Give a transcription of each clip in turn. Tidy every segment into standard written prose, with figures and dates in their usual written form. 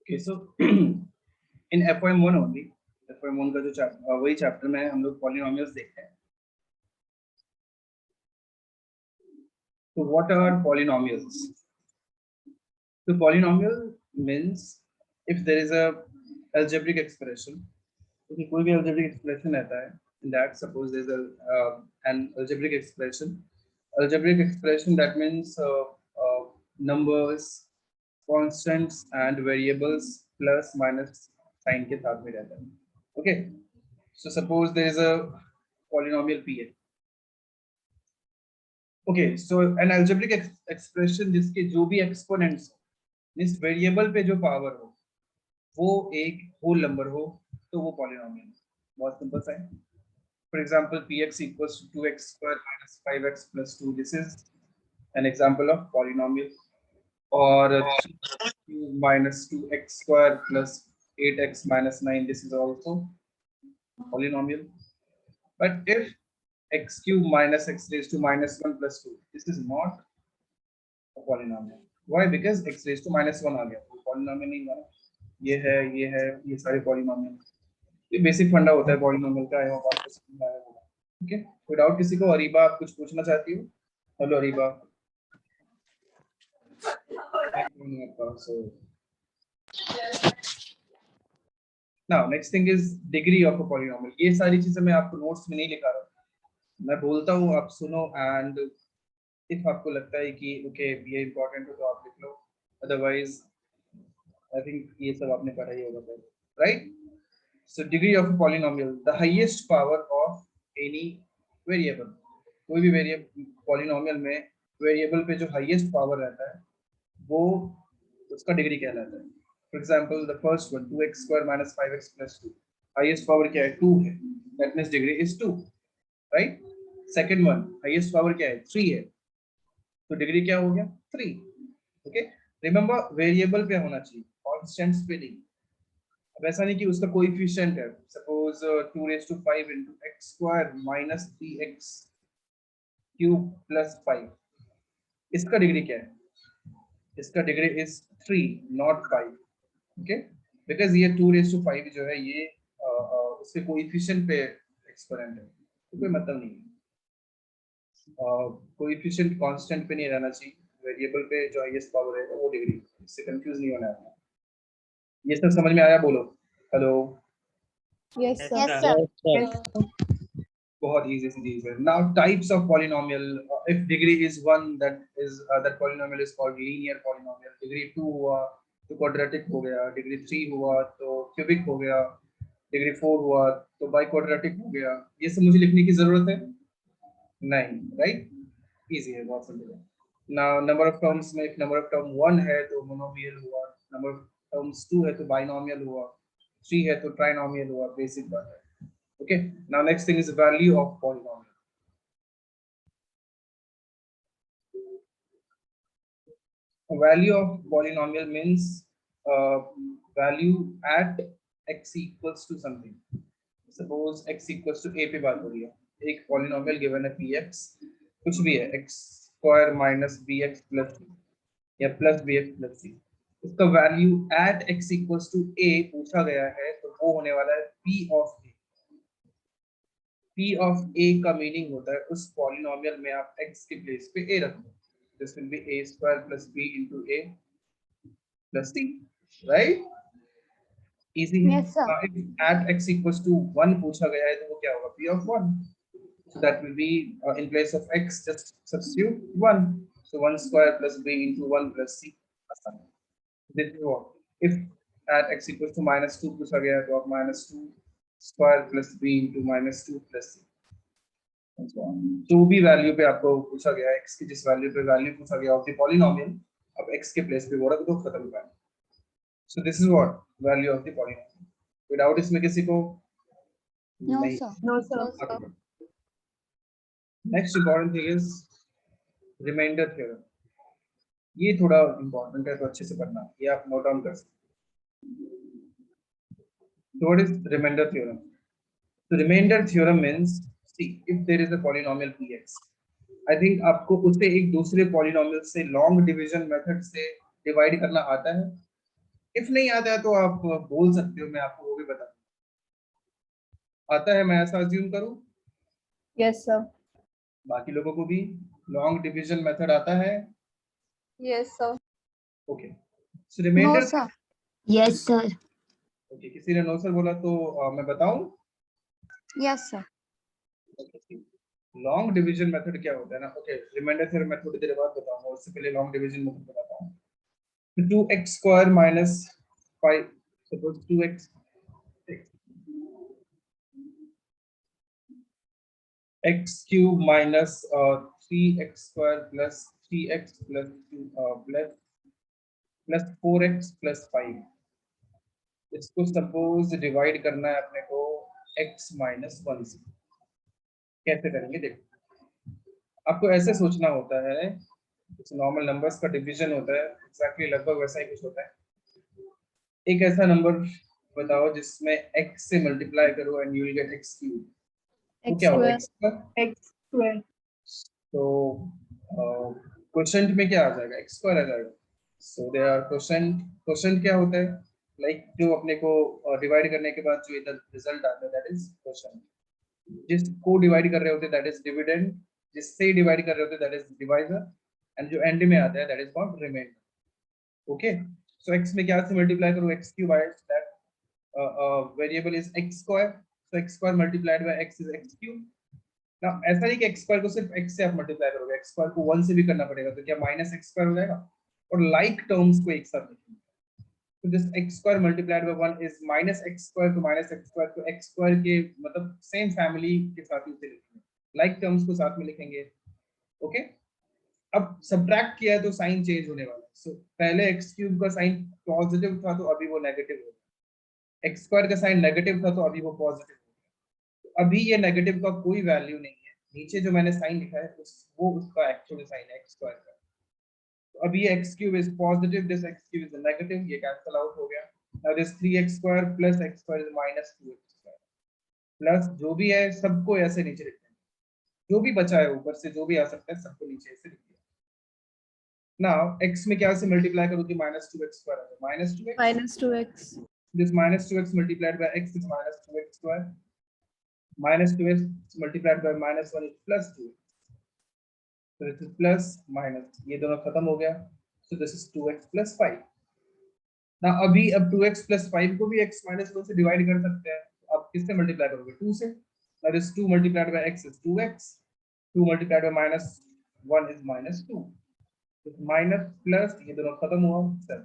Okay, so in FOM1 only, FOM1 का जो वही चैप्टर में हम लोग पॉलिनोमियल्स देखते हैं. So what are polynomials? So polynomial means if there is a algebraic expression, तो कोई भी algebraic expression रहता है, in that suppose there is an algebraic expression. Algebraic expression, that means numbers, constants and variables plus minus sign के साथ में रहता है. Okay, so suppose there is a polynomial Pn. Okay, so an algebraic expression जिसके जो भी exponents इस variable पे जो पावर हो वो एक होल नंबर हो तो वो पॉलिनोमियल है. बहुत सिंपल सा है. For example px equals to 2x square minus 5x plus 2, this is an example of polynomial. और 3 minus 2x square plus 8x minus 9, this is also polynomial. But if x cube minus x raised to minus 1 plus 2, this is not a polynomial. Why? Because x raised to minus 1 आ गया तो polynomial नहीं बना. ये है, ये सारे polynomial. ये basic फंडा होता है पॉलिनोमियल का. है आपको समझ आया होगा. ओके, कोई डाउट किसी को? अरीबा, आप कुछ पूछना चाहती हो? Hello Areeba. Now next thing is degree of a polynomial. ये सारी चीजें मैं आपको नोट्स में नहीं लिखा रहा, मैं बोलता हूँ, आप सुनो, एंड इफ आपको लगता है कि ओके ये इंपॉर्टेंट है तो आप लिख लो, अदरवाइज आई थिंक ये सब आपने पढ़ा ही होगा, right? So degree of a polynomial, the highest power of any variable. कोई भी वेरिएबल पॉलिनोमियल में वेरिएबल पे जो हाईएस्ट पावर रहता है वो उसका डिग्री कहलाता है. For example the first one 2x square minus 5x plus 2, highest power क्या है? 2 है, that means degree is 2, right? Second one highest power क्या है? 3 है, तो डिग्री क्या हो गया? 3. ओके, रिमेंबर वेरिएबल पे होना चाहिए, कांस्टेंट्स पे नहीं. वैसा नहीं कि उसका कोएफिशिएंट है, suppose 2 raised to 5 into x square minus 3x cube plus 5, इसका डिग्री क्या है? इसका degree is 3 not 5. Okay, because ये 2 raised to 5 जो है ये उसके कोएफिशिएंट पे एक्सपोनेंट है, तो कोई मतलब नहीं है. कोएफिशिएंट कांस्टेंट पे नहीं रहना चाहिए, वेरिएबल पे जो हाईएस्ट पावर है वो डिग्री. इससे कंफ्यूज नहीं होना है. ये सब समझ में आया? बोलो hello. Yes, sir. Yes, sir. बहुत इजी सी चीज है. Now types of polynomial. If degree is 1, that polynomial is called linear polynomial. Degree 2 हुआ तो क्वाड्रेटिक हो गया. डिग्री 3 हुआ तो क्यूबिक हो गया. डिग्री 4 हुआ तो बाई क्वाड्रेटिक हो गया. ये सब मुझे लिखने की जरूरत है नहीं, राइट? इजी है, बहुत सिंपल है. नाउ नंबर ऑफ टर्म्स में, इफ नंबर ऑफ टर्म 1 है तो मोनोमियल हुआ, नंबर ऑफ टर्म्स 2 है तो बाइनोमियल हुआ, 3 है तो ट्राइनोमियल हुआ. बेसिक बात है. Okay, now next thing is value of polynomial. Value of polynomial means value at x equals to something. Suppose x equals to a पे बात हो रही है. एक polynomial given है px, कुछ भी है, x square minus bx plus c या plus bx plus c. इसका value at x equals to a पूछा गया है तो वो होने वाला है p of a. P of a का मीनिंग होता है उस पॉलिनोमियल में आप x के प्लेस पे a रख दो. This will be a square plus b into a plus c, right? Easy. Yes, sir. Now if at x equals to 1 पूछा गया है तो वो क्या होगा? P of 1. So that will be in place of x just substitute 1. So 1 square plus b into 1 plus c. This is what. If at x equals to minus 2 पूछा गया है तो आप minus 2 square plus b into minus 2 plus c. जो भी value पे आपको पूछा गया है, x की जिस वैल्यू पे वैल्यू पूछा गया ऑफ द पॉलिनोमियल, अब x के प्लेस पे वो रख दो, खत्म कर. So this is what value of the polynomial. Without इसमें किसी को No, नहीं. sir. No, sir. Next important thing is remainder theorem. ये थोड़ा इंपॉर्टेंट है तो अच्छे से पढ़ना. ये आप नोट डाउन कर सकते. What is remainder theorem? तो remainder theorem means if there is a polynomial px, I think आपको उसे एक दूसरे पॉलिनोमियल से लॉन्ग डिवीजन मेथड से डिवाइड करना आता है. इफ नहीं आता है तो आप बोल सकते हो, मैं आपको वो भी बता दूं। आता है, मैं ऐसा अज्यूम करूं। Yes, sir. बाकी लोगों को भी लॉन्ग डिवीजन मेथड आता है। Yes, sir. Okay, so No, remainder. sir. Yes, sir. Okay, किसी ने नो सर बोला तो मैं बताऊं। Yes, sir. Long division method क्या होता है ना। ओके, रिमाइंडर थ्योरम मैं थोड़ी देर बाद बताऊंगा, उससे पहले लॉन्ग डिवीजन मेथड बताता हूं। 2x square minus 5, suppose 2x x cube minus 3x square plus 3x plus 2 plus 4x plus 5। इसको सपोज डिवाइड करना है अपने को x माइनस 1 से। कैसे करेंगे देखो, आपको ऐसे सोचना होता है, कुछ नॉर्मल नंबर्स का डिवीजन होता है, एग्जैक्टली लगभग वैसा ही कुछ होता है। एक ऐसा नंबर बताओ जिसमें x से मल्टीप्लाई करो and you will get x cube. तो X क्या होगा square. x का? X square. तो क्वोशंट में क्या आ जाएगा? x स्क्वायर आ जाएगा। सो दे आर क्वोशंट। क्वोशंट क्या होता है? लाइक जो अपने को डिवाइड करने के बाद जो इधर रिजल्ट आता है दैट इज क्वोशंट। जिसको डिवाइड कर रहे होते दैट इज डिविडेंड, जिससे डिवाइड कर रहे होते दैट इज डिवाइजर, एंड जो एंड में आता है that is called remainder. Okay, so x में क्या से मल्टीप्लाई करो? x क्यूब आया, that variable is x square, so x square multiplied by x is x cube. ना ऐसा नहीं कि x स्क्वायर को सिर्फ x से आप मल्टीप्लाई करोगे, x स्क्वायर को 1 से भी करना पड़ेगा, तो क्या माइनस x स्क्वायर हो जाएगा? और लाइक टर्म्स को एक साथ लिखेंगे, तो this x square multiplied bye 1 is minus x square, तो माइनस x स्क्वायर, तो x स्क्वायर के मतलब सेम फैमिली के साथ ही उसे लिखेंगे, लाइक टर्म्स को साथ में लिखेंगे। ओके, अब सब्ट्रैक्ट किया है तो साइन चेंज होने वाला है। सो पहले x क्यूब का साइन पॉजिटिव था तो अभी वो नेगेटिव हो गया, x स्क्वायर का साइन नेगेटिव था तो अभी वो पॉजिटिव हो गया। अभी ये नेगेटिव का कोई वैल्यू नहीं है, नीचे जो मैंने साइन लिखा है वो उसका एक्चुअल साइन है x स्क्वायर का। तो अभी ये x cube is positive, this x cube is negative, ये कैंसिल आउट हो गया। Now this 3x square plus x square is minus 2x square, plus जो भी है सबको ऐसे नीचे लिखते हैं, जो भी बचा है ऊपर से जो भी आ सकता है सबको नीचे ऐसे लिख दिया। नाउ x में क्या से मल्टीप्लाई करोगे? माइनस 2x स्क्वायर आ जाएगा, minus 2x, Minus 2x. This minus 2x multiplied by x is minus 2x square, minus 2x multiplied by minus 1 is plus 2, so this is plus minus, ये दोनों खत्म हो गया, so this is 2x plus 5। ना अभी अब 2x plus 5 को भी x minus 1 से डिवाइड कर सकते हैं, तो आप किससे मल्टीप्लाई करोगे? 2 से, that is 2 multiplied by x is 2x, 2 multiplied by minus 1 is minus 2, so minus plus ये दोनों खत्म हुआ 7,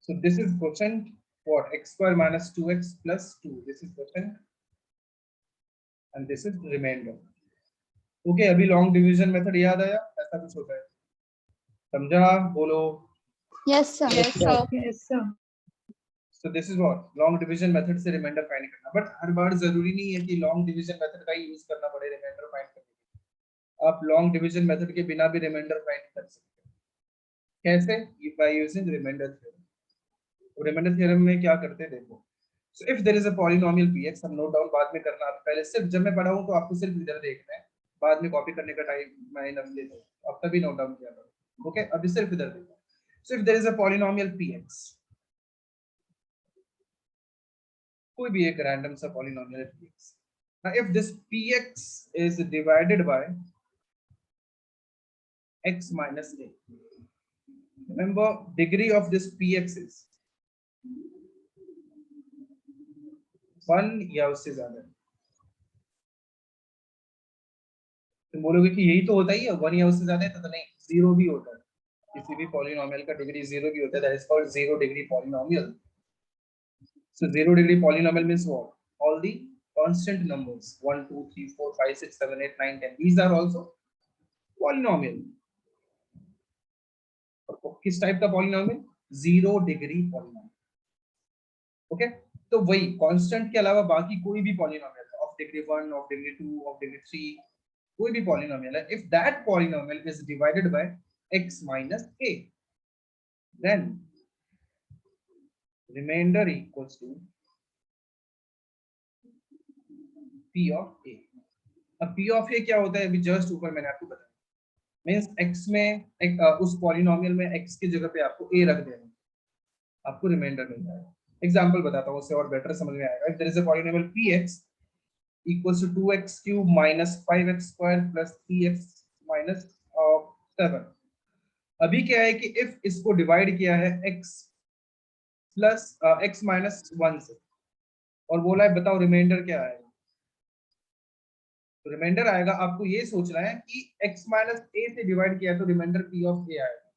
so this is quotient what? x square minus 2x plus 2, this is quotient and this is remainder। Okay, अभी long division method याद आया? ऐसा कुछ होता है, समझा? बोलो। Yes, sir. Yes, sir. Yes, sir. So this is what long division method से रिमाइंडर फाइंड करना, बट हर बार जरूरी नहीं है कि लॉन्ग डिवीजन मेथड का ही यूज करना पड़े रिमाइंडर फाइंड करने के लिए। आप लॉन्ग डिवीजन मेथड के बिना भी रिमाइंडर फाइंड कर सकते हैं। कैसे? By using remainder theorem. Remainder theorem में क्या करते हैं देखो, so if there is a polynomial px, हम नोट डाउन बाद में करना, आप पहले सिर्फ जब मैं पढ़ाऊं तो आपको सिर्फ इधर देखना है, बाद में कॉपी करने का टाइम मैं न ले लूं, अब तभी नोट डाउन किया करो। ओके, अभी सिर्फ इधर देखो। So if there is a polynomial px, कोई भी एक रैंडम सा पॉलिनोमियल है px, now if this px is divided by x minus a, remember degree of this px is 1 या उससे ज्यादा। तुम बोलोगे कि यही तो होता ही है, 1 या उससे ज्यादा है, तो नहीं, 0 भी होता है, किसी भी पॉलिनोमियल का डिग्री 0 भी होता है, that is called 0 degree polynomial. So 0 degree polynomial means what? All the constant numbers 1, 2, 3, 4, 5, 6, 7, 8, 9, 10. These are also polynomial. किस टाइप का पॉलिनोमियल? 0 degree polynomial. ओके, तो वही कांस्टेंट के अलावा बाकी कोई भी polynomial of degree 1, of degree 2, of degree 3, कोई भी पॉलिनोमियल है, if that polynomial is divided by x minus a, then remainder equals to p of a। अब p of a क्या होता है? अभी जस्ट ऊपर मैंने आपको बताया, मींस x में उस पॉलिनोमियल में x की जगह पे आपको a रख देना, आपको रिमाइंडर मिल जाएगा। एग्जांपल बताता हूँ, उससे और बेटर समझ में आएगा। If there is a polynomial px equals to 2x cube minus 5x square plus 3x minus 7। अभी क्या है कि if इसको डिवाइड किया है x प्लस x माइनस 1 से, और बोला है बताओ रिमाइंडर क्या आएगा। तो रिमाइंडर आएगा, आपको ये सोचना है कि x माइनस a से डिवाइड किया तो रिमाइंडर p ऑफ a आएगा।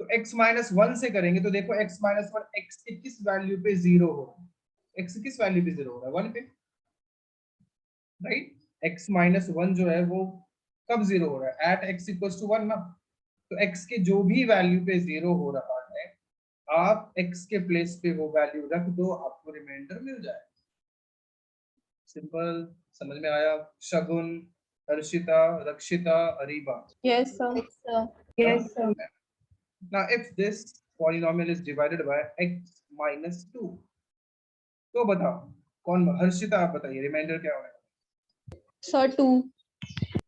तो x माइनस 1 से करेंगे तो देखो x माइनस 1 x के किस वैल्यू पे 0 हो रहा है, x किस वैल्यू पे 0 हो रहा है, 1 पे, राइट। x माइनस 1 जो है वो कब 0 हो रहा है, एट x इक्वल्स टू 1 ना। तो x के जो भी वैल्यू पे 0 हो रहा है, आप x के प्लेस पे वो वैल्यू रख दो, आपको रिमाइंडर मिल जाए। सिंपल, समझ में आया। शगुन, हर्षिता, रक्षिता, Areeba. Yes, sir. Yes, sir. Yes, sir. Now if this polynomial is divided by x minus 2, तो बताओ कौन, हर्षिता आप बताइए रिमाइंडर क्या होगा। Sir, 2.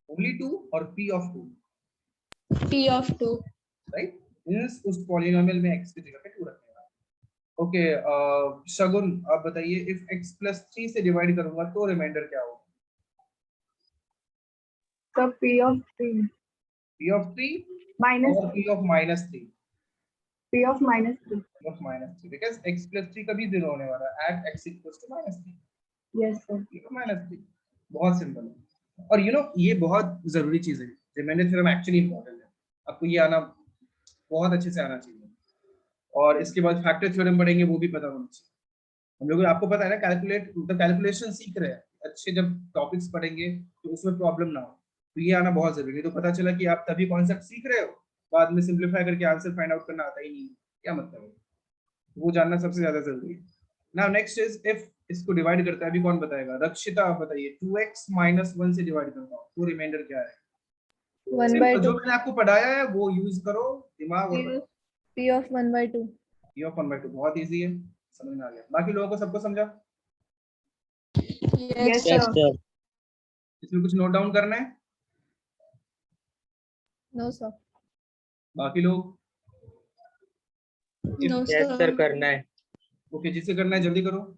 ओनली 2 और p of 2, P of 2. Right. Means उस पॉलिनोमियल में x की जगह पे 2 रखने का। ओके, शगुन आप बताइए, इफ x प्लस 3 से डिवाइड करूंगा तो रिमाइंडर क्या होगा। So P of 3 p of 3 minus और p ऑफ minus 3, P of minus 3. Of minus 3, because x plus 3 कभी 0 होने वाला है at x equals to minus 3, Yes, sir. Minus 3। बहुत सिंपल है। और ये बहुत जरूरी चीज है, रिमाइंडर थ्योरम एक्चुअली इंपॉर्टेंट है, आपको ये आना बहुत अच्छे से आना चाहिए। और इसके बाद फैक्टर थ्योरम पढ़ेंगे, वो भी पता होना चाहिए। हम लोग, आपको पता है ना, कैलकुलेशन सीख रहे हैं, अच्छे जब टॉपिक्स पढ़ेंगे तो उसमें प्रॉब्लम ना हो, तो ये आना बहुत जरूरी है। तो पता चला कि आप तभी कॉन्सेप्ट सीख रहे हो, बाद में सिंपलीफाई करके आंसर फाइंड आउट करना आता ही नहीं, क्या मतलब है, वो जानना सबसे ज्यादा जरूरी है। नाउ नेक्स्ट इज, इफ इसको डिवाइड करता है, अभी कौन बताएगा, रक्षिता आप बताइए। 2x माइनस 1 से डिवाइड करता हूँ तो रिमाइंडर क्या है। 1 by सिंपल, जो 2. मैंने आपको पढ़ाया है वो यूज करो, दिमाग और बताओ। P of 1 by 2. p of 1 by 2 बहुत इजी है, समझ में आ गया। बाकी लोगों को सबको समझा। Yes, Yes, sir. sir. इसमें कुछ नोट डाउन करना है, No, sir. बाकी लोग। No, Yes, sir. sir. करना है. ओके, जिसे करना है जल्दी करो।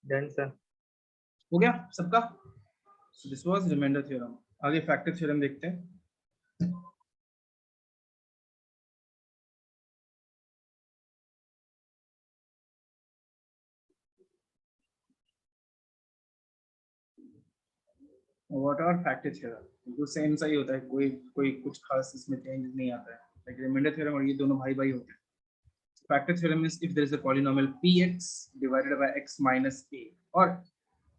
Done, sir. हो गया सबका। This was remainder theorem. आगे फैक्टर थ्योरम देखते हैं। व्हाट आर फैक्टर थ्योरम, तो सेम सा ही होता है, कोई कोई कुछ खास इसमें चेंज नहीं आता है। लाइक रिमाइंडर थ्योरम और ये दोनों भाई भाई होते हैं। Factor theorem is if there is a polynomial px divided by x minus a, और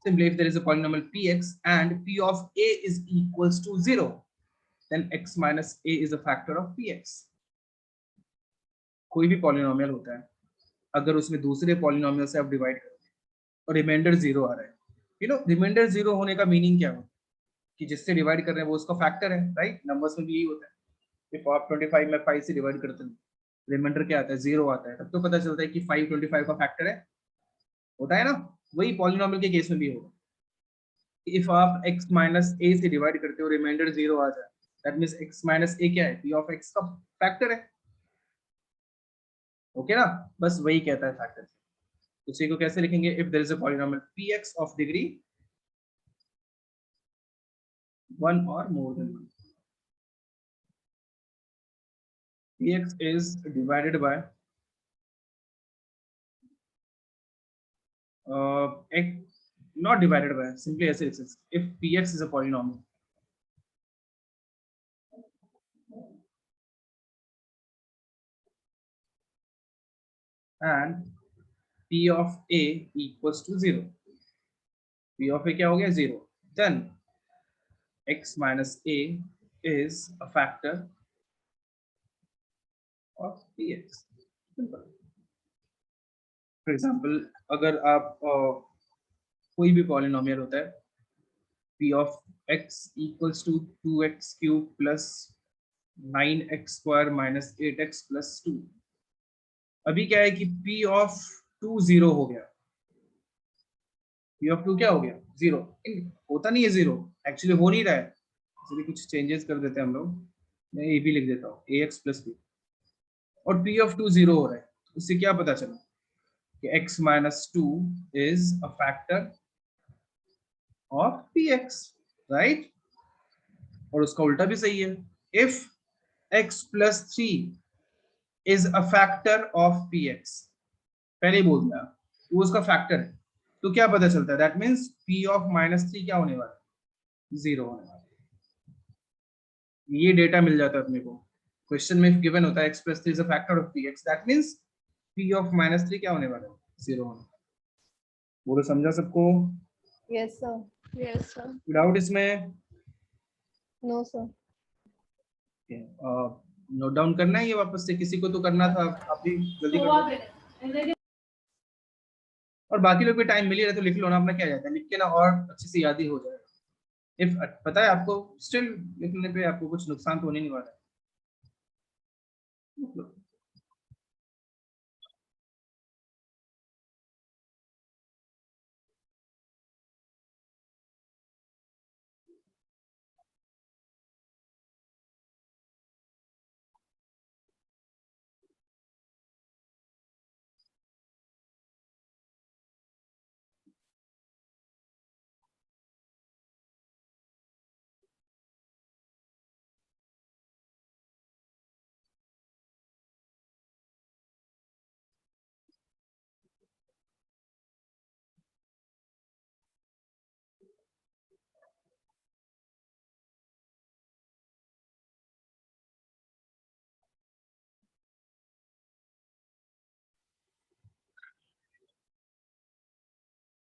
simply if there is a polynomial px and p of a is equals to 0, then x minus a is a factor of px। कोई भी polynomial होता है, अगर उसमें दूसरे polynomial से आप डिवाइड करोगे और रिमाइंडर 0 आ रहा है, रिमाइंडर 0 होने का मीनिंग क्या हो, कि जिससे डिवाइड कर रहे हैं वो उसका फैक्टर है, राइट। नंबर्स में भी यही होता है। इफ आप 25 में 5 से डिवाइड करते हो, रिमाइंडर क्या आता है, 0 आता है, तब तो पता चलता है कि 5 25 का फैक्टर है, होता है ना। वही पॉलिनोमियल के केस में भी होगा। इफ आप x माइनस a से डिवाइड करते हो, रिमाइंडर 0 आ जाए, that means x minus a क्या है, p ऑफ x का फैक्टर है, ओके ना। बस वही कहता है फैक्टर। उसी को कैसे लिखेंगे, if there is a polynomial px of degree 1 और more than 1, px is divided by x, not divided by, simply ऐसे लिख सकते, if px is a polynomial and p of a equals to 0, p of a क्या हो गया 0, then x minus a is a factor of px. For example अगर आप कोई भी पॉलिनोमियल होता है p of x equals to 2x cube plus 9x square minus 8x plus 2. अभी क्या है कि p of 2 0 हो गया, p of 2 क्या हो गया 0, होता नहीं है 0, एक्चुअली हो नहीं रहा है, इसलिए कुछ चेंजेस कर देते हैं हम लोग, मैं ये भी लिख देता हूँ ax plus b, और p of 2 0 हो रहा है, उससे क्या पता चला कि x minus 2 is a factor of px, right? और उसका उल्टा भी सही है, if x plus 3 is a factor of px, पहले ही बोल दिया वो उसका फैक्टर है, तो क्या पता चलता है, दैट मीन्स p of -3 क्या होने वाला है, 0 होने वाला है। ये डेटा मिल जाता है अपने को, क्वेश्चन में गिवन होता है x plus 3 is a factor of px, that means p of -3 क्या होने वाला है, 0 होने वाला है। बोलो समझा सबको? Yes, sir. Yes, sir. Doubt इसमें? No, sir. नोट डाउन करना है ये वापस से, किसी को तो करना था, आप भी जल्दी कर लो। और बाकी लोग भी टाइम मिल ही रहा तो लिख लो ना, अपना क्या जाता है, लिख के ना और अच्छे से याद ही हो जाएगा। इफ पता है आपको, स्टिल लिखने पे आपको कुछ नुकसान तो होने नहीं वाला है।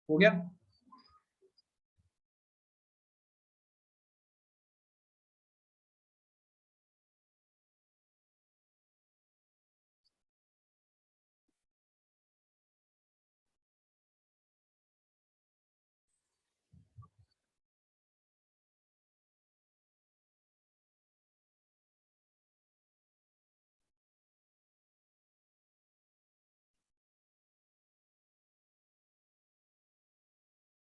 हो गया?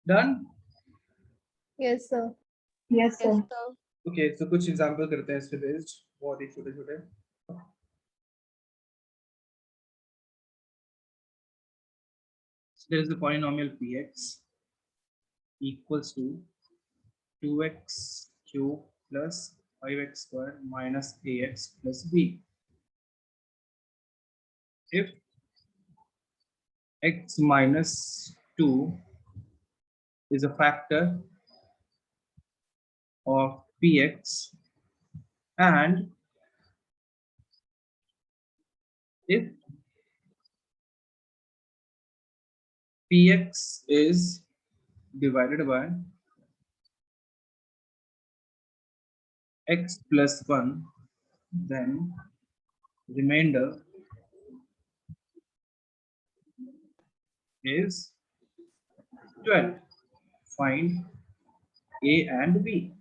Done? Yes, sir. Yes, sir. Yes, sir. Okay, तो कुछ एग्जांपल करते हैं इस पे बेस्ड, बहुत ही छोटे छोटे। There is a polynomial px equals to 2x cube plus 5x square minus ax plus b. If x minus 2 is a factor of px and if px is divided by x plus 1, then remainder is 12. Find a and b.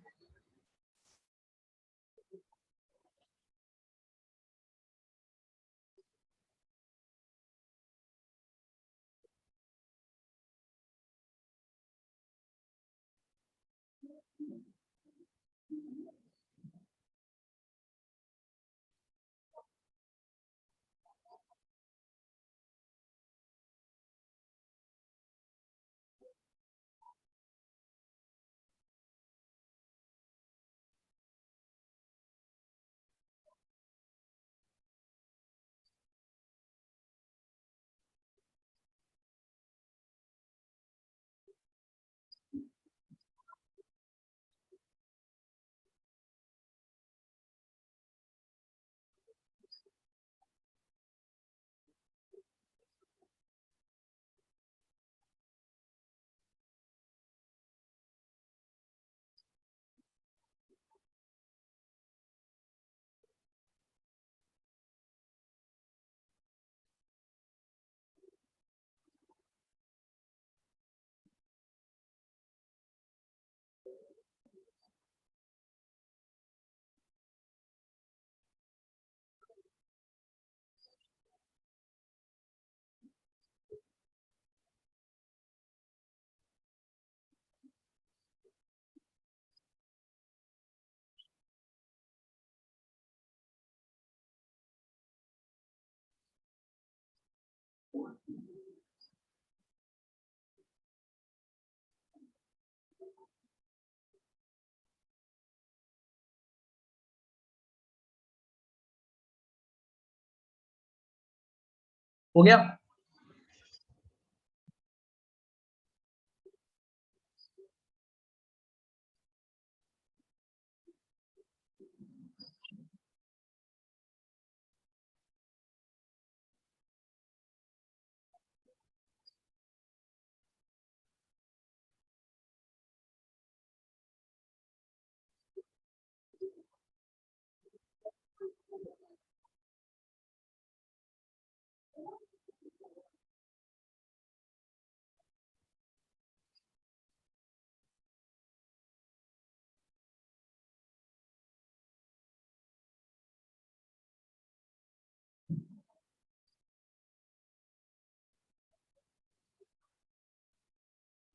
हो गया?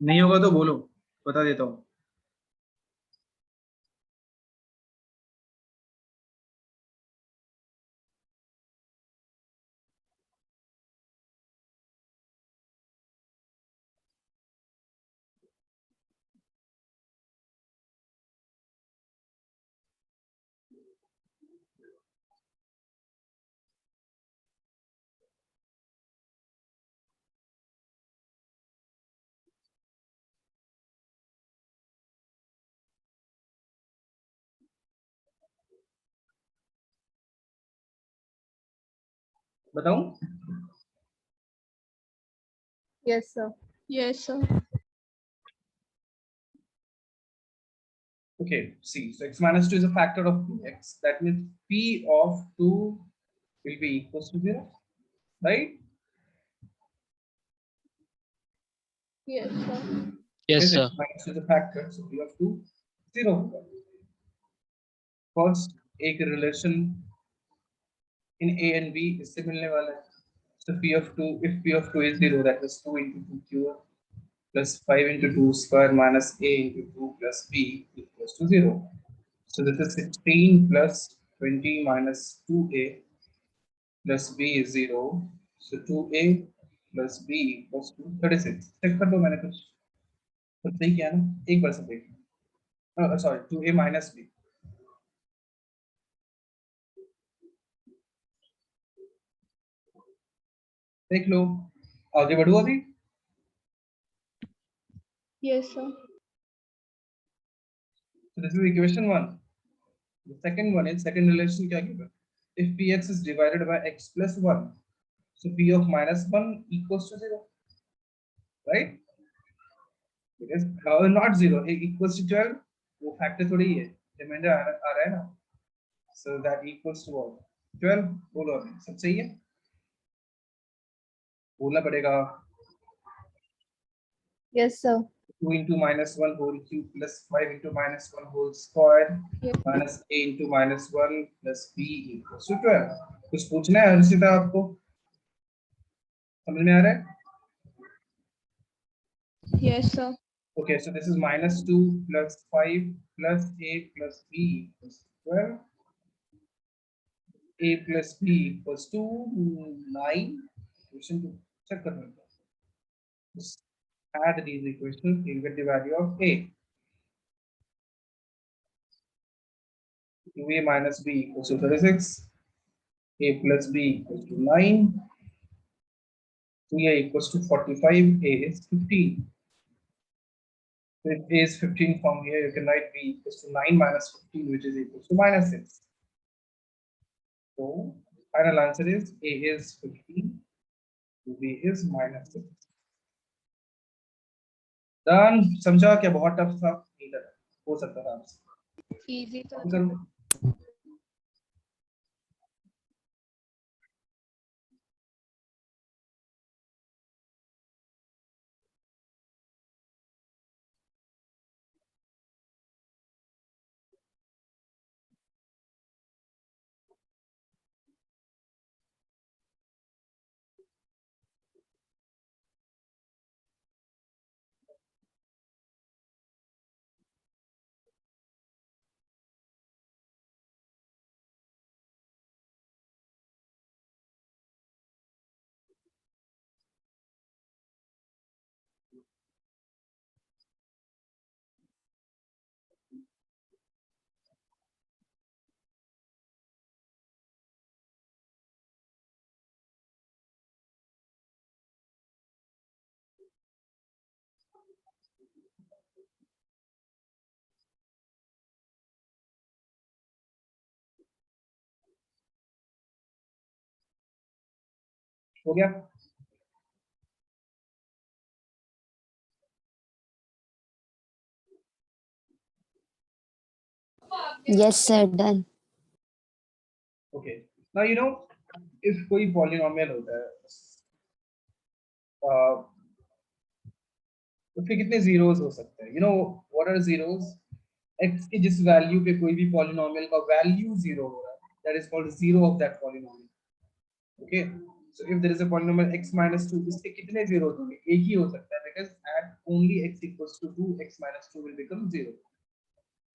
नहीं होगा तो बोलो, बता देता हूँ। बताऊं? Yes, sir. Yes, sir. Okay, see, so x minus 2 is a factor of x. That means p of 2 will be equals to 0, right? Yes, sir. Yes, Because sir. x minus 2 is a factor, so p of 2 0 होगा. First, एक relation in A and B इससे मिलने वाला है. So p of 2, if p of 2 is 0, that is 2 into 2 cube plus 5 into 2 square minus a into 2 plus b equals to 0. So this is 16 plus 20 minus 2a plus b is 0. So 2a plus b equals to 36. Check कर दो, मैंने कुछ सही किया ना? एक बार से देख. Sorry, 2a minus b. देख लो, आगे बढ़ो अभी. Yes, sir. So this is equation 1. The second one is second relation क्या given? If px is divided by x plus 1, so p of minus 1 equals to 0, right? Because not 0, equals to 12, वो factor थोड़ी है, remainder आ रहा है ना. So that equals to what? 12. बोलो अभी, सब सही है? बोलना पड़ेगा. Yes, sir. 2 into minus 1 whole cube plus 5 into minus 1 whole square Yep. minus a into minus 1 plus b equals to 12. कुछ पूछना है हर्षिता आपको? समझ में आ रहा है? Yes, sir. Okay, so this is minus 2 plus 5 plus a plus b equals 12. A plus b equals to 9. Question 2. Check करना है. Just add these equations, you'll get the value of a. 2a minus b equals to 36. A plus b equals to 9. 2a equals to 45. A is 15. So if a is 15 from here, you can write b equals to 9 minus 15, which is equals to minus 6. So final answer is a is 15. B is minus 6. Done. समझा क्या? बहुत tough था? नहीं लगा, हो सकता था आपसे. Easy, sir. करो. हो गया? Yes, sir. Done. Okay, now you know if कोई पॉलिनोमियल होता है उसके कितने जीरोस हो सकते हैं? You know what are zeros? x की जिस वैल्यू पे कोई भी पॉलिनोमियल का वैल्यू जीरो हो रहा है, that is called zero of that polynomial. Okay, so if there is a polynomial x minus 2, इसके कितने जीरो होंगे? एक ही हो सकता है, because at only x equals to 2, x minus 2 will become 0।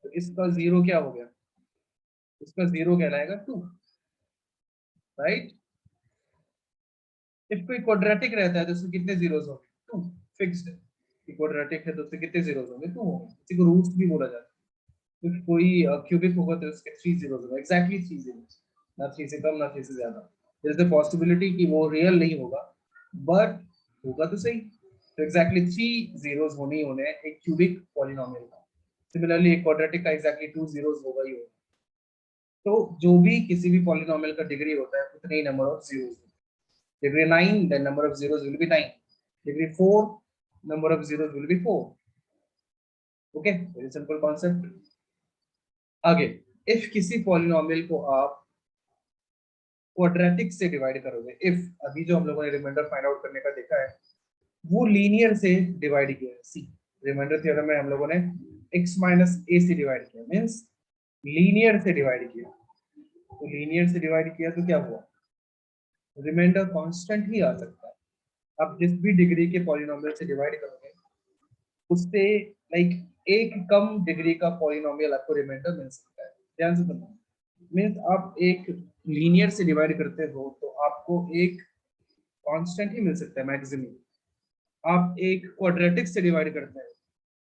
तो इसका जीरो क्या हो गया? इसका जीरो कहलाएगा 2, राइट? इफ कोई क्वाड्रेटिक रहता है तो उसके कितने जीरोस होंगे? 2, फिक्स्ड। क्वाड्रेटिक है तो उसके कितने जीरोस होंगे? 2 होंगे। इसी को रूट्स भी बोला जाता है। इफ कोई क्यूबिक होगा तो उसके 3 जीरोस होंगे, एग्जैक्टली 3 जीरोस, ना 3 से कम ना 3 से ज्यादा। देयर इज अ पॉसिबिलिटी कि वो रियल नहीं होगा, बट होगा तो सही। तो एग्जैक्टली 3 जीरोस होने ही होने हैं एक क्यूबिक पॉलिनोमियल का। सिमिलरली एक क्वाड्रेटिक का एग्जैक्टली 2 जीरोस होगा ही होगा। तो जो भी किसी भी पॉलिनोमियल का डिग्री होता है उतने ही number of zeros. Degree 9, then number of zeros will be 9. Degree 4, number of zeros will be 4. Okay, very simple concept. आगे, if किसी पॉलिनोमियल को आप क्वाड्रेटिक से डिवाइड करोगे, if अभी जो हम लोगों ने रिमाइंडर फाइंड आउट करने का देखा है वो लीनियर से डिवाइड किया है। सी, रिमाइंडर थ्योरम में हम लोगों ने x माइनस a से डिवाइड किया, मींस लीनियर से डिवाइड किया। तो लीनियर से डिवाइड किया तो क्या हुआ? रिमाइंडर कांस्टेंट ही आ सकता है। आप जिस भी डिग्री के पॉलिनोमियल से डिवाइड करोगे उससे लाइक एक कम डिग्री का पॉलिनोमियल आपको रिमाइंडर मिल सकता है। ध्यान से सुनना, मींस आप एक लीनियर से डिवाइड करते हो तो आपको एक कांस्टेंट ही मिल सकता है मैक्सिमम। आप एक क्वाड्रेटिक से डिवाइड करते हैं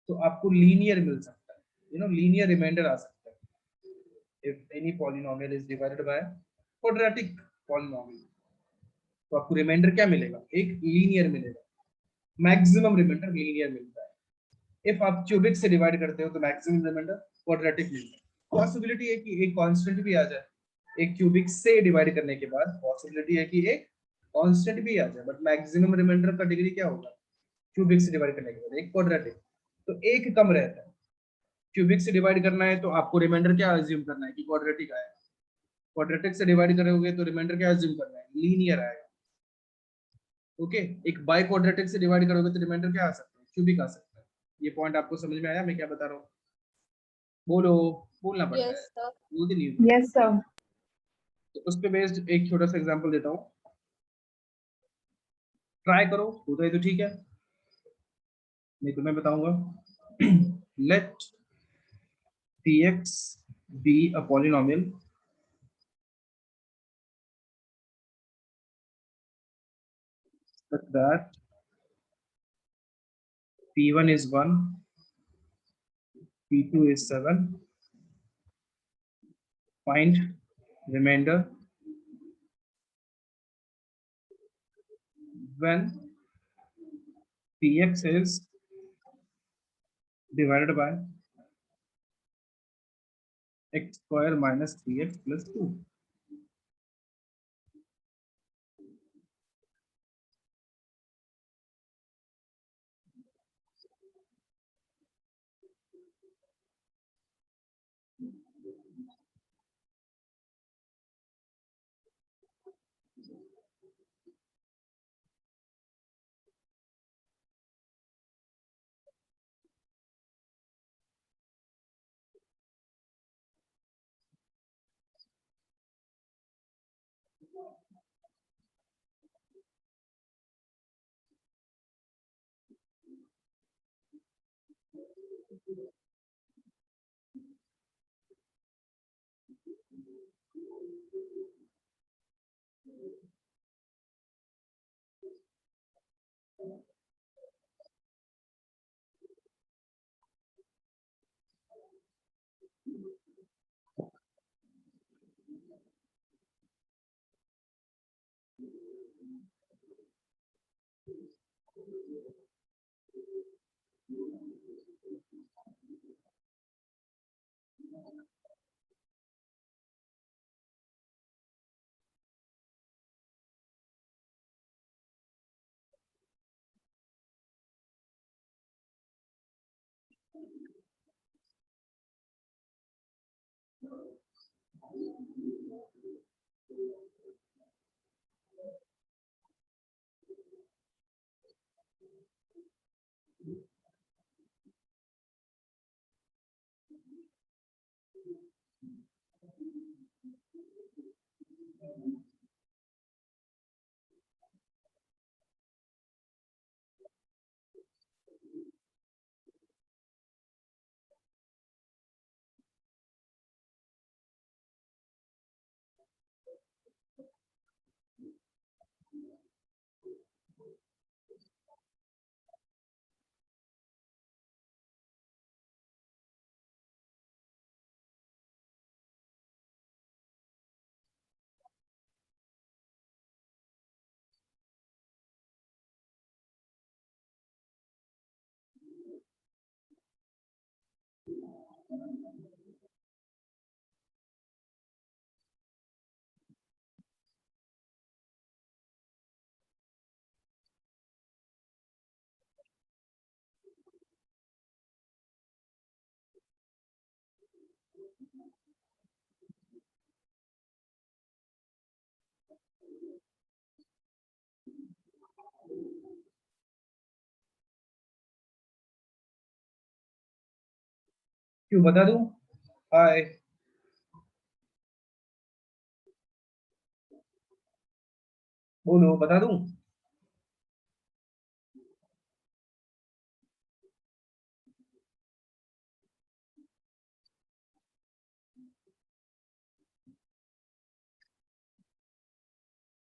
तो आपको लीनियर मिल सकता है, यू नो लीनियर रिमाइंडर आ सकता है। If any polynomial is divided by quadratic polynomial तो आपको रिमाइंडर क्या मिलेगा? एक लीनियर मिलेगा। मैक्सिमम रिमाइंडर लीनियर मिलता है। इफ आप क्यूबिक से डिवाइड करते हो तो मैक्सिमम रिमाइंडर क्वाड्रेटिक मिलता है। पॉसिबिलिटी है कि एक कांस्टेंट भी आ जाए, एक क्यूबिक से डिवाइड करने के बाद पॉसिबिलिटी है कि एक कांस्टेंट भी आ जाए, बट मैक्सिमम रिमाइंडर का डिग्री क्या होगा क्यूबिक से डिवाइड करने के बाद? एक क्वाड्रेटिक। तो एक कम रहता है। क्यूबिक से डिवाइड करना है तो आपको रिमाइंडर क्या अज्यूम करना है कि क्वाड्रेटिक आएगा। क्वाड्रेटिक से डिवाइड करोगे तो रिमाइंडर क्या अज्यूम करना है? लीनियर आएगा। ओके, एक बाय क्वाड्रेटिक से डिवाइड करोगे तो रिमाइंडर क्या आ सकता है? क्यूबिक आ सकता है। ये पॉइंट आपको समझ में आया मैं क्या बता रहा हूँ? बोलो, बोलना पड़ता है, Yes, sir. बोलते नहीं हो। Yes, sir. तो उस पे बेस्ड एक छोटा सा एग्जांपल देता हूँ, ट्राई करो, होता है तो ठीक है, नहीं तो मैं बताऊंगा। Let px be a polynomial such that p1 is 1, p2 is 7, find remainder when px is divided by x square minus 3x plus 2। क्यों बता दूं? हाय, बोलो, बता दूं?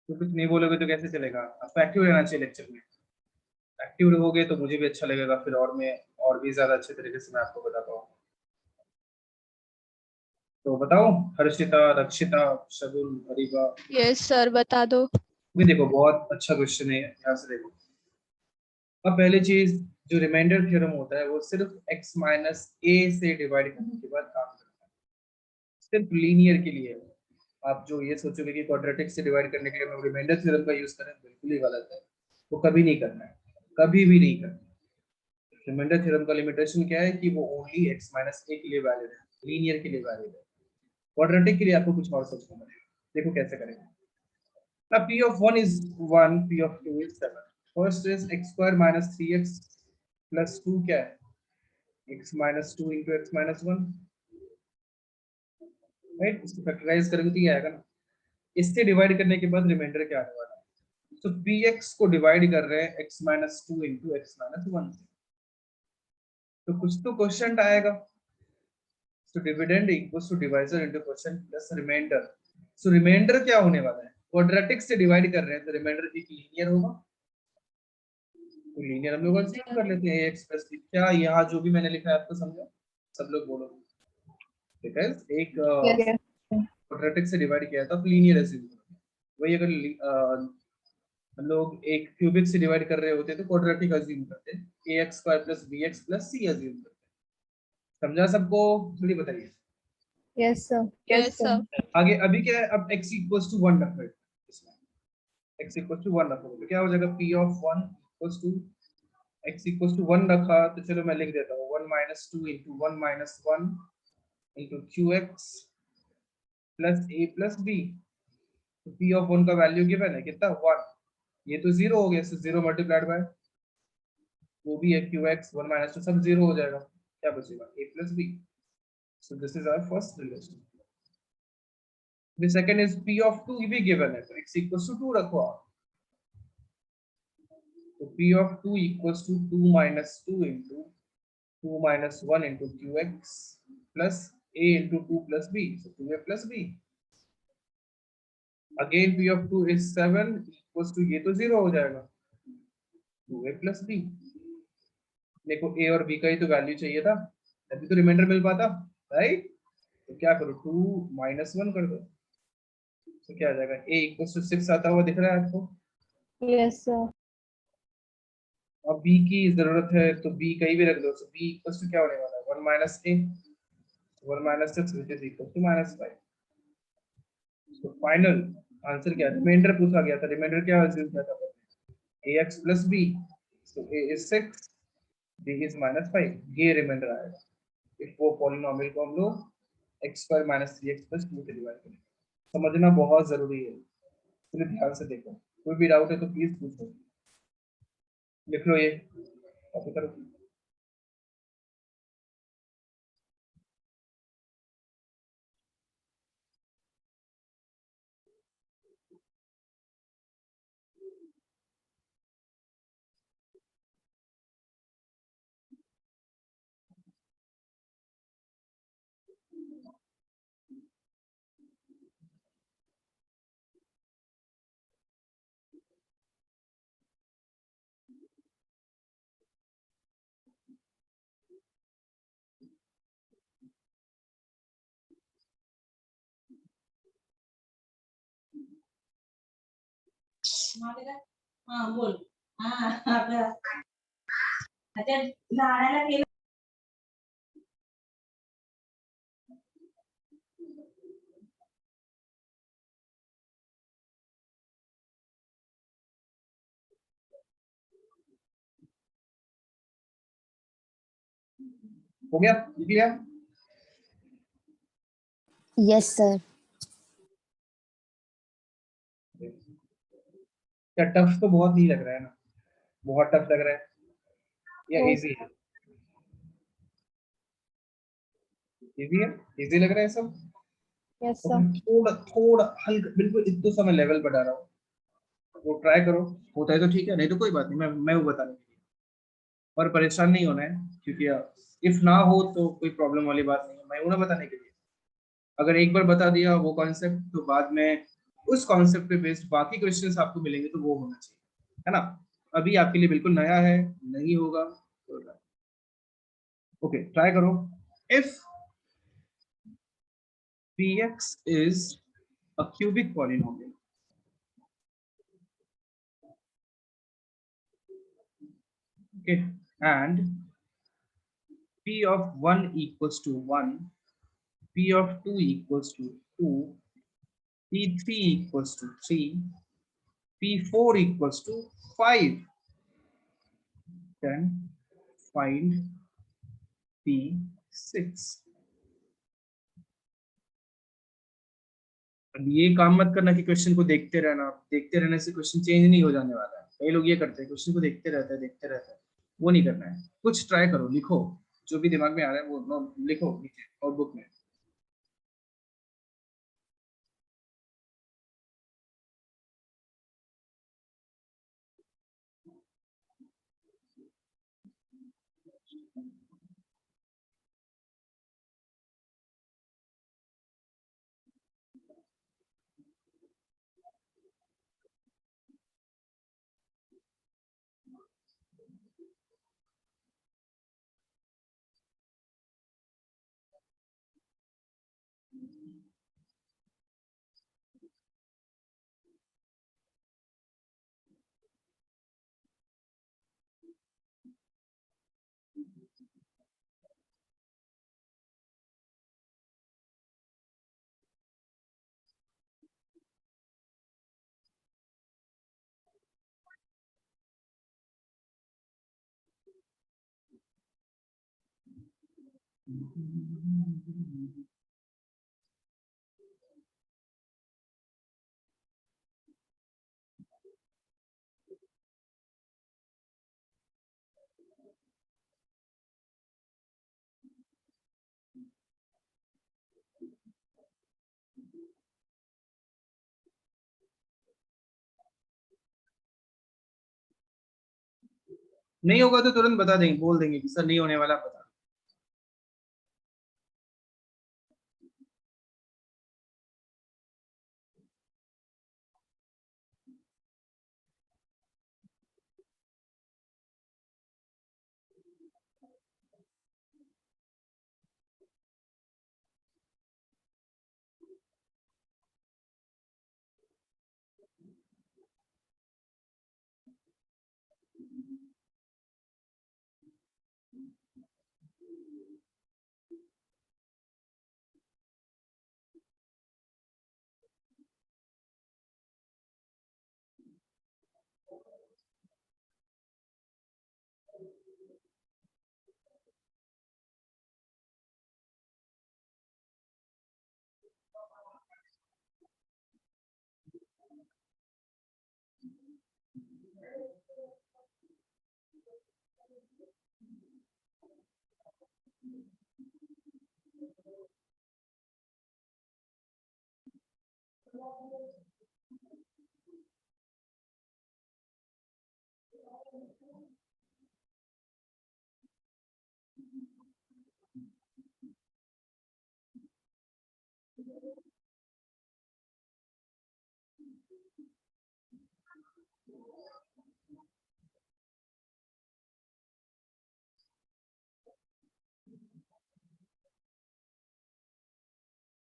तो कुछ नहीं बोलोगे तो कैसे चलेगा? आपको एक्टिव रहना चाहिए लेक्चर में। एक्टिव रहोगे तो मुझे भी अच्छा लगेगा, फिर और मैं और भी ज्यादा अच्छे तरीके से मैं आपको बता पाऊँ। तो बताओ, हर्षिता, रक्षिता, शगुन, हरिभा। यस सर, बता दो। भी देखो, बहुत अच्छा क्वेश्चन है, यहाँ से देखो। अब पहली चीज, जो रिमाइंडर थ्योरम होता है वो सिर्फ x माइनस ए से डिवाइड करने के बाद काम करता है, सिर्फ लीनियर के लिए। आप जो ये सोचोगे कि क्वाड्रेटिक से डिवाइड करने के लिए हम रिमाइंडर थ्योरम का यूज करें, बिल्कुल ही गलत है। वो कभी नहीं करना है, कभी भी नहीं करना। रिमाइंडर थ्योरम का लिमिटेशन क्या है कि वो ओनली x माइनस ए के लिए वैलिड है, लीनियर के लिए वैलिड है। क्वाड्रेटिक के लिए आपको कुछ और सोचना पड़ेगा। देखो कैसे करेंगे। Now p of 1 is 1, p of 2 is 7. First is x square minus 3x plus 2 क्या है? x minus 2 into x minus 1, right? इसको फैक्टराइज करेंगे तो ये आएगा ना। इससे डिवाइड करने के बाद रिमाइंडर क्या आने वाला है? तो px को डिवाइड कर रहे हैं x minus 2 into x minus 1 से, तो कुछ तो क्वेश्चन आएगा। So dividend equals to divisor into quotient plus remainder. So remainder क्या होने वाला है? क्वाड्रेटिक से डिवाइड कर रहे हैं तो रिमाइंडर एक लीनियर होगा। तो लीनियर हम लोग अज्यूम कर लेते हैं ax plus b। क्या यहाँ जो भी मैंने लिखा है आपको समझा? सब लोग बोलो। ठीक है, एक Yes. क्वाड्रेटिक से डिवाइड किया था तो लीनियर अज्यूम करो। वही अगर हम लोग एक क्यूबिक से डिवाइड कर रहे होते तो क्वाड्रेटिक अज्यूम करते, ax square plus bx plus c assume करते। समझा सबको? थोड़ी बताइए। Yes, sir. Yes sir. आगे अभी क्या है? अब x equals to 1 रखो इसमें। x equals to 1 रखोगे तो क्या हो जाएगा? p of 1 equals to x equals to 1 रखा तो चलो मैं लिख देता हूँ 1 minus 2 into 1 minus 1 into qx plus a plus b। तो p of 1 का वैल्यू गिवन है कितना? 1। ये तो 0 हो गया, so 0 मल्टीप्लाइड बाय वो भी है qx 1 minus 2 सब 0 हो जाएगा। क्या बचेगा? a plus b। So this is our first relation. The second is p of 2 भी given है तो x equals to 2 रखो आप। तो p of 2 equals to 2 minus 2 into 2 minus 1 into qx plus a into 2 plus b, so 2a plus b। Again p of 2 is 7 equals to ये तो 0 हो जाएगा 2a plus b। देखो a और b का ही तो वैल्यू चाहिए था, तभी तो रिमाइंडर मिल पाता, राइट? तो क्या करो, 2 minus 1 कर दो, तो क्या आ जाएगा? a equals to 6 आता हुआ दिख रहा है आपको? Yes, sir. अब b की जरूरत है तो b कहीं भी रख दो, तो b equals to क्या होने वाला है? 1 minus a, 1 minus 6 which is equal to minus 5। तो फाइनल आंसर क्या? रिमाइंडर पूछा गया था, रिमाइंडर क्या अज्यूम किया था? ax plus b, so a is 6, b is minus 5, ये रिमाइंडर आएगा। इफ वो पॉलिनोमियल को हम लोग x square minus 3x plus 2 से डिवाइड करें। समझना बहुत जरूरी है, इसलिए ध्यान से देखो। कोई भी डाउट है तो प्लीज पूछो। लिख लो ये, कॉपी करो। हाँ बोल। हाँ आपलं अच्छा झाडाला केलं हो गया, लिख लिया? Yes, sir. क्या टफ तो बहुत नहीं लग रहा है ना? बहुत टफ लग रहा है या Oh, इजी है? इजी है, इजी लग रहा है सब? yes, तो sir. मैं थोड़ा थोड़ा हल्का बिल्कुल एक दो समय लेवल बढ़ा रहा हूँ, वो ट्राई करो। होता है तो ठीक है, नहीं तो कोई बात नहीं, मैं वो बताने के लिए। और परेशान नहीं होना है, क्योंकि इफ ना हो तो कोई प्रॉब्लम वाली बात नहीं है, मैं हूं ना बताने के लिए। अगर एक बार बता दिया वो कॉन्सेप्ट तो बाद में उस कॉन्सेप्ट पे बेस्ड बाकी क्वेश्चंस आपको मिलेंगे, तो वो होना चाहिए, है ना? अभी आपके लिए बिल्कुल नया है, नहीं होगा तो ओके, ट्राई करो। If px is a cubic polynomial, okay, and p of 1 equals to 1, p of 2 equals to 2, p3 equals to 3, p4 equals to 5, then find p6। अब ये काम मत करना कि क्वेश्चन को देखते रहना, देखते रहने से क्वेश्चन चेंज नहीं हो जाने वाला है। कई लोग ये करते हैं, क्वेश्चन को देखते रहते हैं, वो नहीं करना है। कुछ ट्राई करो, लिखो, जो भी दिमाग में आ रहा है वो लिखो नीचे नोटबुक में। नहीं होगा तो तुरंत बता देंगे, बोल देंगे कि सर नहीं होने वाला, बता।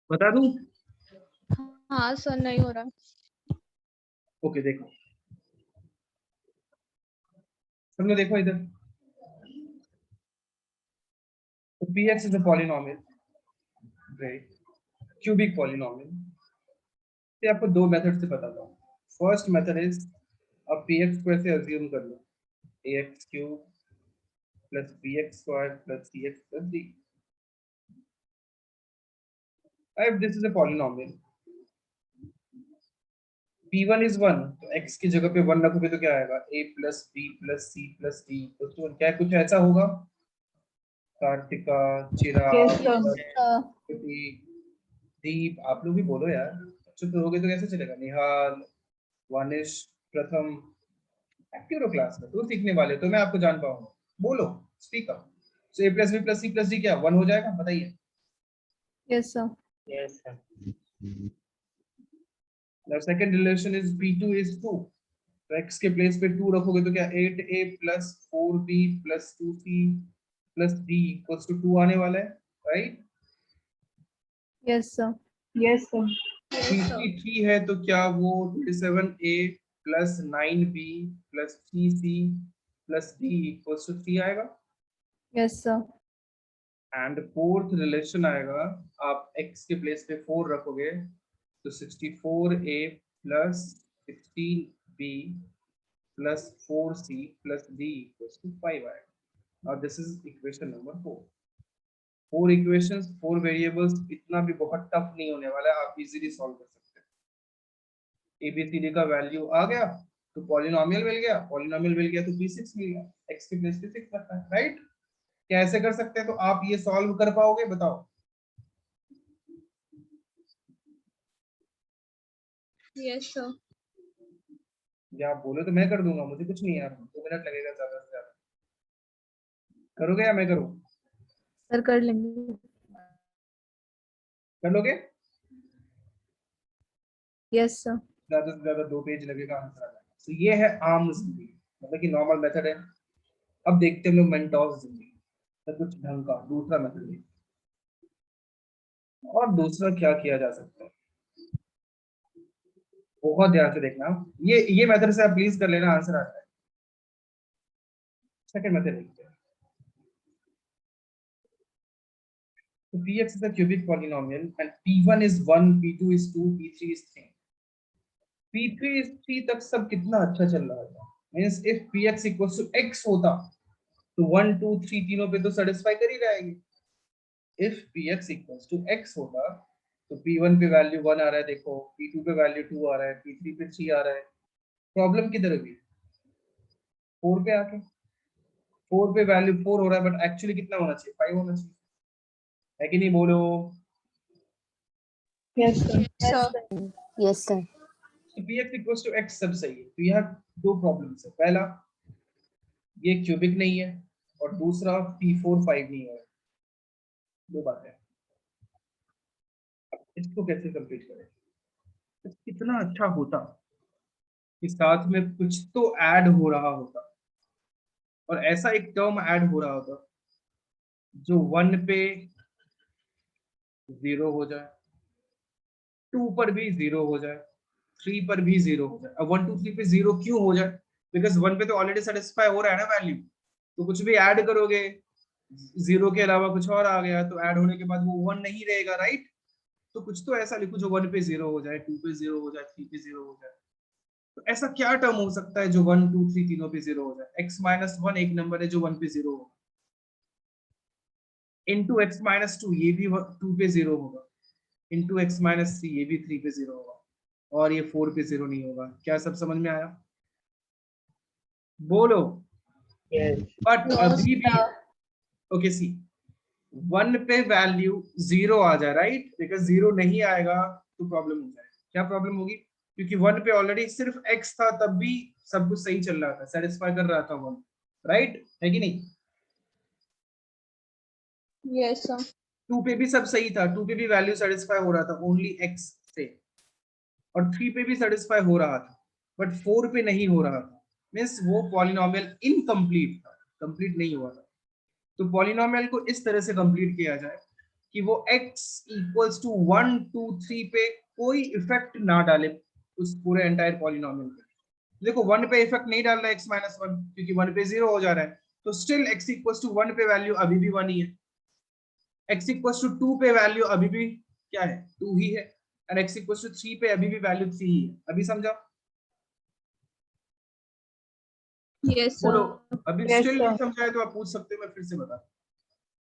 बता दूं? हाँ सर, नहीं हो रहा। ओके देखो, सबने देखो इधर, तो px is a polynomial, right? Cubic polynomial. ये आपको दो मेथड से बताता हूँ. फर्स्ट मेथड इज, अब px को ऐसे अज्यूम कर लो, ax cube plus bx square plus cx plus d. If this is a polynomial, p1 is 1, तो x की जगह पे 1 रखोगे तो क्या आएगा, a plus b plus c plus d, तो क्या कुछ ऐसा होगा? कार्तिका, चिराग, दीप, आप लोग भी बोलो यार, चुप रहोगे तो कैसे चलेगा? निहाल, वानिश, प्रथम, एक्टिव रहो क्लास में, तो सीखने वाले, तो मैं आपको जान पाऊंगा, बोलो, speak up. So a plus b plus c plus d क्या 1 हो जाएगा? बताइए. Yes, sir. Yes, sir. Now second relation is p2 is 2, तो x के प्लेस पे 2 रखोगे तो क्या 8a plus 4b plus 2c plus d equals to 2 आने वाला है, right? Yes, sir. Yes, sir. p3 है तो क्या वो 27a plus 9b plus 3c plus d equals to 3 आएगा. Yes, sir. And fourth relation आएगा, आप x के प्लेस पे 4 रखोगे तो 64a plus 16b plus 4c plus d equals to 5 आएगा. Now this is equation number 4. 4 equations, 4 variables, इतना भी बहुत टफ नहीं होने वाला है, आप इजीली सॉल्व कर सकते हैं. abcd का वैल्यू आ गया तो पॉलिनोमियल मिल गया, पॉलिनोमियल मिल गया तो p6 मिल गया, x के प्लेस पे 6 रखना है, राइट? क्या ऐसे कर सकते हैं? तो आप ये सॉल्व कर पाओगे? बताओ. Yes sir. या आप बोले तो मैं कर दूंगा, मुझे कुछ नहीं यार, 2 मिनट लगेगा ज्यादा से ज्यादा. करोगे या मैं करूं? सर कर लेंगे. कर लोगे? Yes, sir. ज्यादा से ज्यादा 2 पेज लगेगा, आंसर आ जाएगा. तो ये है आम जिंदगी, मतलब कि नॉर्मल मेथड है. अब देखते हैं लोग मेंटोस जिंदगी, तो कुछ ढंग का दूसरा मेथड देखते हैं. और दूसरा क्या किया जा सकता है, बहुत ध्यान से देखना. ये मेथड से आप प्लीज कर लेना, आंसर आता है. सेकंड मेथड देखते हैं. So px is a cubic polynomial and p1 is 1, p2 is 2, p3 is 3. p3 is 3 तक सब कितना अच्छा चल रहा था. Means if px equals to x होता तो 1, 2, 3 तीनों पे तो सेटिस्फाई कर ही जाएगी. If px equals to x होता तो p1 पे वैल्यू 1 आ रहा है, देखो, p2 पे वैल्यू 2 आ रहा है, p3 पे 3 आ रहा है. प्रॉब्लम किधर होगी? 4 पे आके. 4 पे वैल्यू 4 हो रहा है, बट एक्चुअली कितना होना चाहिए? 5 होना चाहिए, है कि नहीं? बोलो. Yes, sir. Sir. Yes, sir. तो px equals to x सब सही है. तो यहाँ दो प्रॉब्लम्स है. पहला, ये क्यूबिक नहीं है, और दूसरा p4 5 नहीं है. दो बातें. अब इसको कैसे कंप्लीट करें? तो कितना अच्छा होता कि साथ में कुछ तो ऐड हो रहा होता, और ऐसा एक टर्म ऐड हो रहा होता जो 1 पे 0 हो जाए, 2 पर भी 0 हो जाए, 3 पर भी 0 हो जाए. अब 1 2 3 पे 0 क्यों हो जाए? बिकॉज 1 पे तो ऑलरेडी सेटिस्फाई हो रहा है ना वैल्यू. तो कुछ भी ऐड करोगे, 0 के अलावा कुछ और आ गया, तो ऐड होने के बाद वो 1 नहीं रहेगा, राइट? तो कुछ तो ऐसा लिखो जो 1 पे 0 हो जाए, 2 पे 0 हो जाए, 3 पे 0 हो जाए. तो ऐसा क्या टर्म हो सकता है जो 1 2 3 तीनों पे 0 हो जाए? x-1 एक नंबर है जो 1 पे 0 होगा, इनटू x-2 ये भी 2 पे 0 होगा, इनटू x-3 ये भी 3 पे 0 होगा, और ये 4 पे 0 नहीं होगा. क्या सब समझ में आया? बोलो. Yes. बट No, अभी भी, sir. ओके सी, 1 पे वैल्यू 0 आ जाए, राइट? बिकॉज 0 नहीं आएगा तो प्रॉब्लम हो जाए. क्या प्रॉब्लम होगी? क्योंकि 1 पे ऑलरेडी सिर्फ x था, तब भी सब कुछ सही चल रहा था, सेटिस्फाई कर रहा था 1, राइट है कि नहीं? Yes, sir. 2 पे भी सब सही था, 2 पे भी वैल्यू सेटिस्फाई हो रहा था ओनली x से, और 3 पे भी सेटिस्फाई हो रहा था, बट 4 पे नहीं हो रहा था, मीन्स वो पॉलिनोमियल इनकम्प्लीट था, कंप्लीट नहीं हुआ था। तो पॉलिनोमियल को इस तरह से कंप्लीट किया जाए कि वो x इक्वल्स टू 1 2 3 पे कोई इफेक्ट ना डाले उस पूरे एंटायर पॉलिनोमियल पे। देखो 1 पे इफेक्ट नहीं डाल रहा है x माइनस 1, क्योंकि 1 पे 0 हो जा रहा है, तो स्टिल x इक्वल्स टू 1 पे वैल्यू अभी भी 1 ही है, x इक्वल्स टू 2 पे वैल्यू अभी भी क्या है, 2 ही है, और x इक्वल्स टू 3 पे अभी भी वैल्यू 3 ही है। अभी समझा? Yes, बोलो sir. अभी Yes, स्टिल sir. नहीं समझा है तो आप पूछ सकते हो, मैं फिर से बता।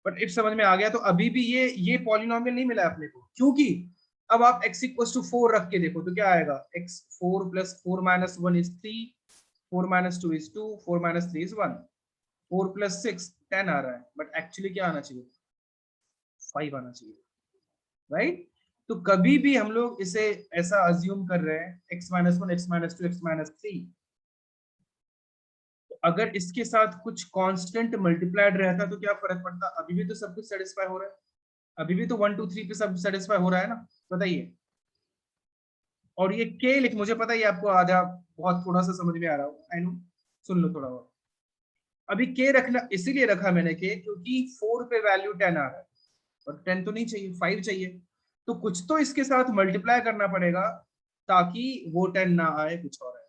बट इफ समझ में आ गया तो अभी भी ये पॉलिनोमियल नहीं मिला अपने को, क्योंकि अब आप x इक्वल्स टू 4 रख के देखो तो क्या आएगा, x 4 plus 4 minus 1 is 3, 4 minus 2 is 2, 4 minus 3 is 1, 4 plus 6 10 आ रहा है, बट एक्चुअली क्या आना चाहिए, 5 आना चाहिए, राइट? तो कभी भी हम लोग इसे ऐसा अज्यूम कर रहे हैं x minus 1 x minus 2 x minus 3, अगर इसके साथ कुछ कांस्टेंट मल्टीप्लाइड रहता तो क्या फर्क पड़ता, अभी भी तो सब कुछ सेटिस्फाई हो रहा है, अभी भी तो 1 2 3 पे सब सेटिस्फाई हो रहा है ना, बताइए। और ये के लिख, मुझे पता है आपको आधा बहुत थोड़ा सा समझ में आ रहा हो, आई नो, सुन लो थोड़ा और। अभी के रखना इसीलिए रखा मैंने के, क्योंकि 4 पे वैल्यू 10 आ रहा है, और 10 तो नहीं चाहिए, 5 चाहिए, तो कुछ तो इसके साथ मल्टीप्लाई करना पड़ेगा ताकि वो 10 ना आए, कुछ और आए।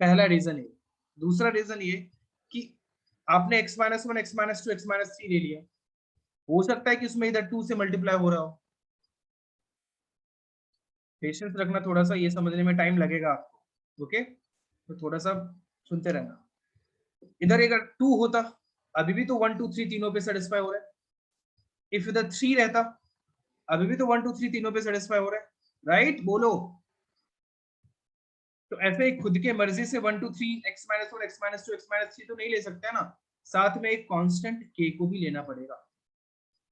पहला रीजन ये। दूसरा रीजन ये कि आपने x minus 1 x minus 2 x minus 3 ले लिया, हो सकता है कि उसमें इधर 2 से मल्टीप्लाई हो रहा हो, पेशेंस रखना थोड़ा सा, ये समझने में टाइम लगेगा आपको, ओके? तो थोड़ा सा सुनते रहना। इधर अगर 2 होता, अभी भी तो 1 2 3 तीनों पे सेटिस्फाई हो रहा है, इफ इधर 3 रहता, अभी भी तो 1 2 3 तीनों पे सेटिस्फाई हो रहा है, राइट? बोलो। तो ऐसे ही खुद के मर्जी से 1 2 3 x minus 1 x minus 2 x minus 3 तो नहीं ले सकते ना, साथ में एक कांस्टेंट k को भी लेना पड़ेगा।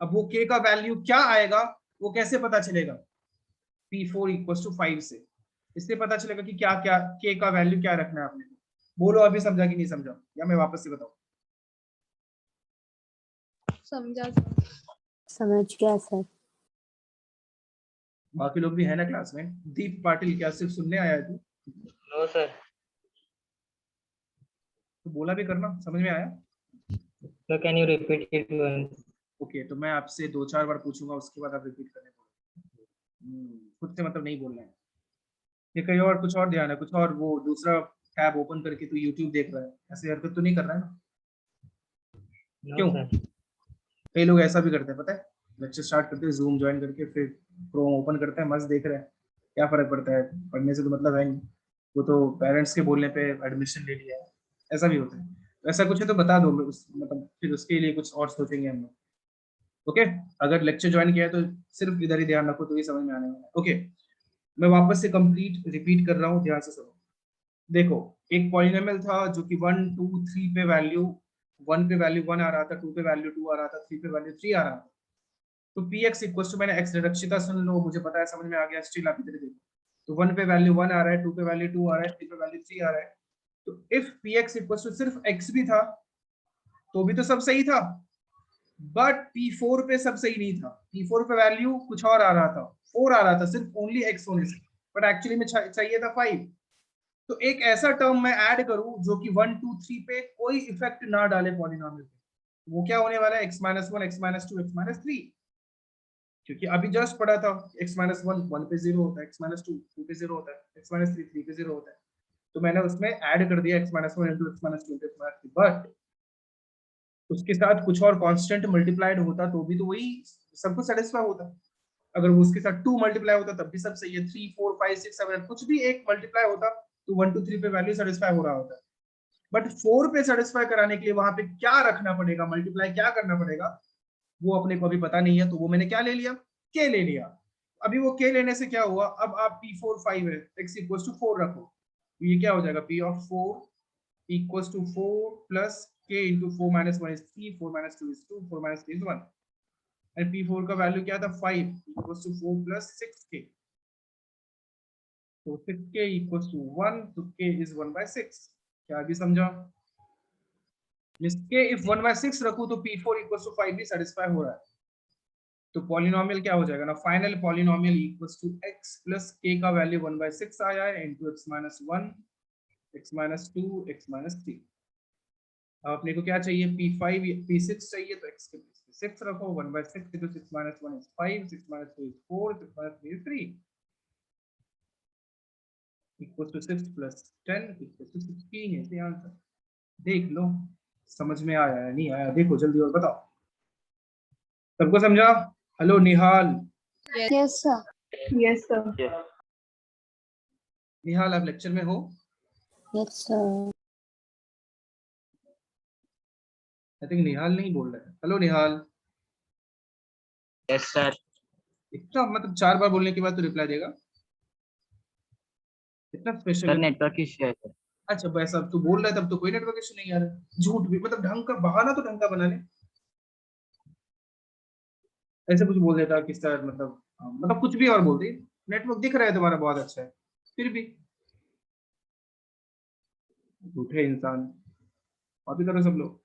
अब वो k का वैल्यू क्या आएगा वो कैसे पता चलेगा, p4 इक्वल्स टू 5 से, इससे पता चलेगा कि क्या क्या k का वैल्यू क्या रखना है आपने। बोलो अभी समझा कि नहीं समझा, या मैं वापस से बताऊं? समझा sir. समझ गया सर। बाकी लोग भी है ना क्लास में? दीप पाटिल क्या सिर्फ सुनने आया है तू? No sir. तो बोला भी करना, समझ में आया? Sir can you repeat it once? Okay, तो मैं आपसे 2 4 बार पूछूंगा, उसके बाद आप रिपीट करने बोलो। खुद से मतलब नहीं बोलना है, ये कहीं और कुछ और ध्यान है, कुछ और, वो दूसरा टैब ओपन करके तू YouTube देख रहा है, ऐसे हरकत तो नहीं कर रहा है ना? नो क्यों? सर। कई लोग ऐसा भी करते हैं, पता है, लेक्चर स्टार्ट करते हैं जूम ज्वाइन करके, फिर क्रोम ओपन करते हैं, मस्त देख रहे हैं, क्या फर्क पड़ता है, पढ़ने से तो मतलब है नहीं, वो तो पेरेंट्स के बोलने पे एडमिशन ले लिया है, ऐसा भी होता है। ऐसा कुछ है तो बता दो, मतलब फिर उसके लिए कुछ और सोचेंगे हम लोग, ओके? अगर लेक्चर ज्वाइन किया है तो सिर्फ इधर ही ध्यान रखो, तो ये समझ में आने वाला है, ओके? मैं वापस से कंप्लीट रिपीट कर रहा हूँ, ध्यान से सुनो। देखो, एक पॉलिनोमियल था जो कि 1 2 3 पे वैल्यू 1 पे वैल्यू 1 आ रहा था, 2 पे वैल्यू 2 आ रहा था, 3 पे वैल्यू 3 आ रहा था। तो px इक्वल्स टू, मैंने x निरक्षिता सुन लो, मुझे पता है समझ में आ गया, स्टिल आप इधर देखो। तो 1 पे वैल्यू 1 आ रहा है, 2 पे वैल्यू 2 आ रहा है, 3 पे वैल्यू 3 आ रहा है। तो इफ px इक्वल्स टू सिर्फ x भी था तो भी तो सब सही था, बट p4 पे सब सही नहीं था, p4 पे वैल्यू कुछ और आ रहा था, 4 आ रहा था सिर्फ ओनली x होने से, बट एक्चुअली में चाहिए था 5। तो एक ऐसा टर्म मैं ऐड करूं जो कि 1 2 3 पे कोई इफेक्ट ना डाले पॉलिनोमियल पे, वो क्या होने वाला है, x minus 1 x minus 2 x minus 3, क्योंकि अभी जस्ट पढ़ा था x माइनस 1 1 पे 0 होता है, x माइनस 2 2 पे 0 होता है, x माइनस 3 3 पे 0 होता है, तो मैंने उसमें ऐड कर दिया x minus 1 into x minus 2 x minus 3, but उसके साथ कुछ और कांस्टेंट मल्टीप्लाइड होता तो भी तो वही सब कुछ सेटिस्फाई होता। अगर वो उसके साथ 2 मल्टीप्लाई होता तब भी सब सही है, 3 4 5 6 7 कुछ भी एक मल्टीप्लाई होता तो 1 2 3 पे वैल्यू सेटिस्फाई हो रहा होता, बट 4 पे सेटिस्फाई कराने के लिए वहां पे क्या रखना पड़ेगा, मल्टीप्लाई क्या करना पड़ेगा, वो अपने को अभी पता नहीं है, तो वो मैंने क्या ले लिया, के ले लिया। अभी वो के लेने से क्या हुआ, अब आप p4 5 है, x इक्वल्स टू 4 रखो, तो ये क्या हो जाएगा, p of 4 equals to 4 plus k into 4 minus 1 is 3, 4 minus 2 is 2, 4 minus 3 is 1, and p4 का वैल्यू क्या था, 5 इक्वल्स टू 4 प्लस 6k, तो 6k equals to 1, तो k is 1/6. क्या अभी समझा? Miss k if 1/6 रखूं तो p4 equals to 5 भी satisfy हो रहा है. तो पॉलिनोमियल क्या हो जाएगा ना, final polynomial equals to x plus k का वैल्यू 1/6 आया है into x minus 1, x minus 2, x minus 3. अब अपने को क्या चाहिए, p5 p6 चाहिए, तो x के प्लेस पे 6 रखो, 1/6 into 6 minus 1 is 5, 6 minus 2 is 4, 6 minus 3 is 3 equals to 6 plus 10 equals to 16 है ये आंसर. देख लो समझ में आया है नहीं आया, देखो जल्दी और बताओ. सबको समझा? हेलो निहाल. Yes, sir. Yes, sir. निहाल आप लेक्चर में हो? Yes, sir. आई थिंक निहाल नहीं बोल रहा है. हेलो निहाल. Yes, sir. इतना मतलब 4 बार बोलने के बाद तो रिप्लाई देगा, इतना स्पेशल सर है. नेटवर्क इश्यू है सर. अच्छा बस अब तू बोल रहा है तब तो कोई नेटवर्क इशू नहीं आ रहा. झूठ भी मतलब ढंग का बहाना तो ढंग का बना ले. ऐसे कुछ बोल देता कि सर मतलब मतलब कुछ भी और बोल दे. नेटवर्क दिख रहा है तुम्हारा बहुत अच्छा है, फिर भी झूठे इंसान. कॉपी करो सब लोग.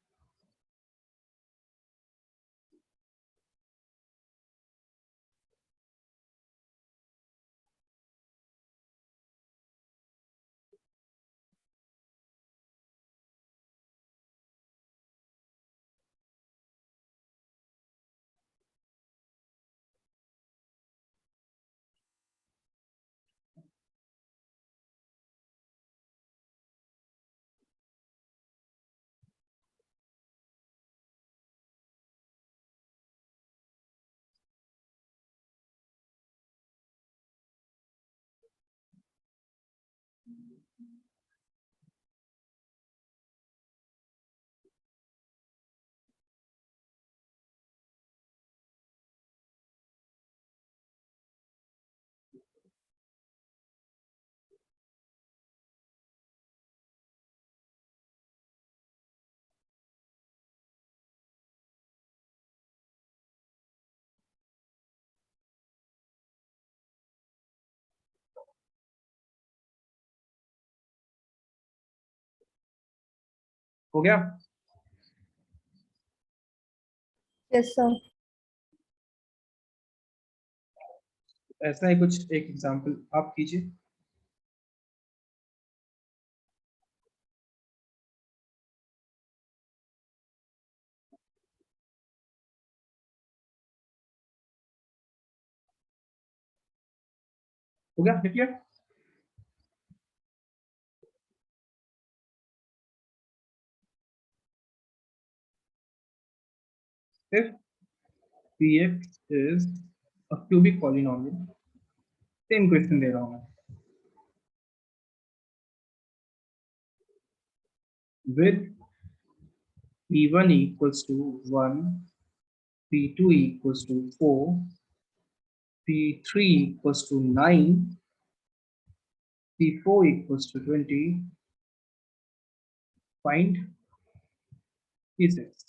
हो गया? Yes, sir. ऐसा ही कुछ एक एग्जांपल आप कीजिए. हो गया? लिख लिया? if px is a cubic polynomial, same question दे रहा हूं मैं. with p1 equals to 1, p2 equals to 4, p3 equals to 9, p4 equals to 20, find p6.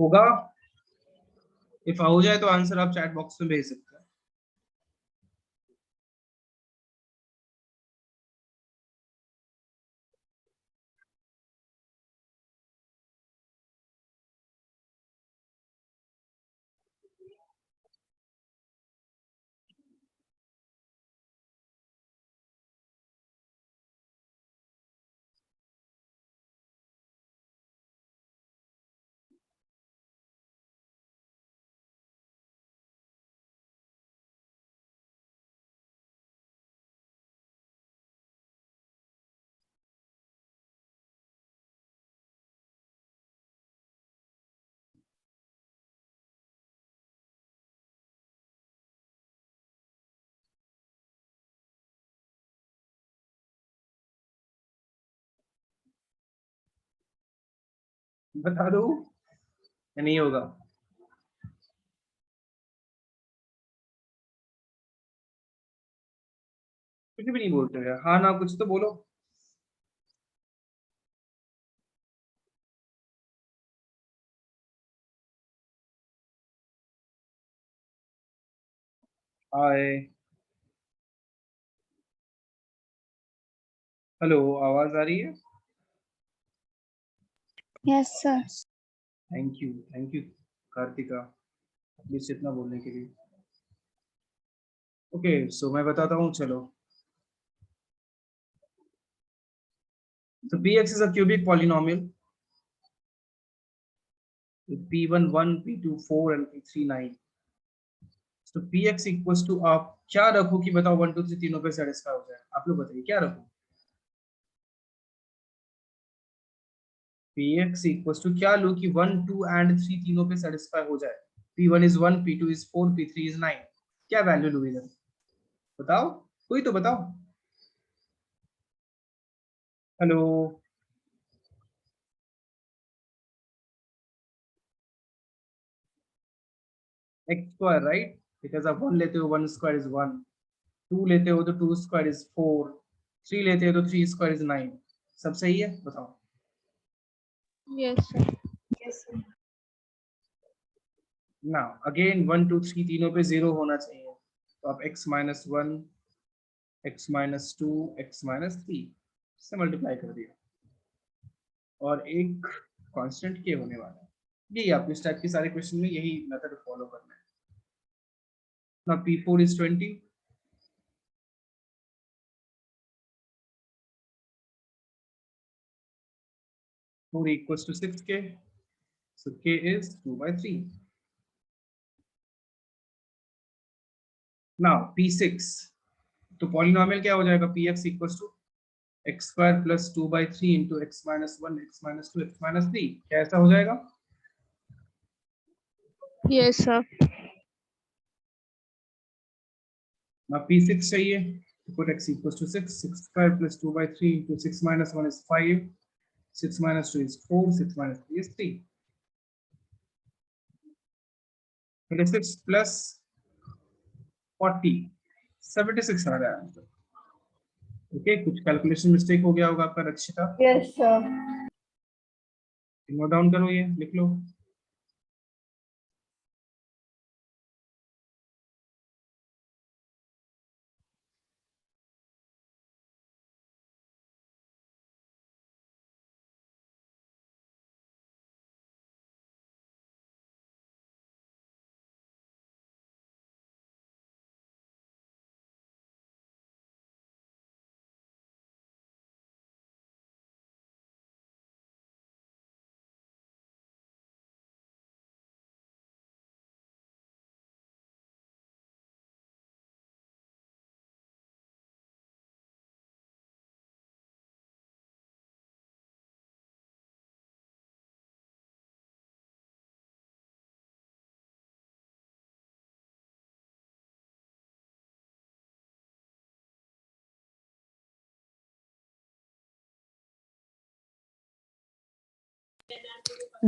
होगा? इफ हो जाए तो आंसर आप चैट बॉक्स में भेज सकते हैं। बता दो या नहीं होगा? कुछ भी नहीं बोलते यार, हाँ ना कुछ तो बोलो। हाय, हेलो, आवाज आ रही है? Yes, sir. Thank you Karthika, please इतना बोलने के लिए। ओके सो मैं बताता हूँ, चलो। तो px is a cubic polynomial with p1 1, p2 4 and p3 9. तो px इक्वल्स टू, आप क्या रखो कि बताओ 1 2 3 तीनों पे सेटिस्फाई हो जाए? आप लोग बताइए क्या रखो? px इक्वल्स टू क्या लो कि 1 2 एंड 3 तीनों पे सेटिस्फाई हो जाए? p1 is 1, p2 is 4, p3 is 9। क्या वैल्यू लो इधर? बताओ, कोई तो बताओ। Hello, x square right, because आप 1 लेते हो 1 स्क्वायर इज 1, 2 लेते हो तो 2 स्क्वायर इज 4, 3 लेते हो तो 3 स्क्वायर इज 9। सब सही है? बताओ। Yes, sir. Yes, sir. ना अगेन 1 2 3 तीनों पे 0 होना चाहिए, तो आप x minus 1, x minus 2, x minus 3 से मल्टीप्लाई कर दिया, और एक कांस्टेंट k होने वाला है। यही आपको इस टाइप के सारे क्वेश्चन में यही मेथड फॉलो करना है। ना p4 is 20, 4 equals to 6k, so k is 2/3। now p6, तो पॉलिनोमियल क्या हो जाएगा? px equals to x square plus 2/3 into x minus 1, x minus 2, x minus 3। क्या ऐसा हो जाएगा? Yes, sir. ना p6 चाहिए, तो put x equals to 6, 6 square plus 2/3 into 6 minus 1 is 5, 6 minus 2 is 4, 6 minus 3 is 3। 36 plus 40, 76 आ रहा है आंसर। ओके, कुछ कैलकुलेशन मिस्टेक हो गया होगा आपका रक्षिता, Yes, sir. नोट डाउन करो, ये लिख लो।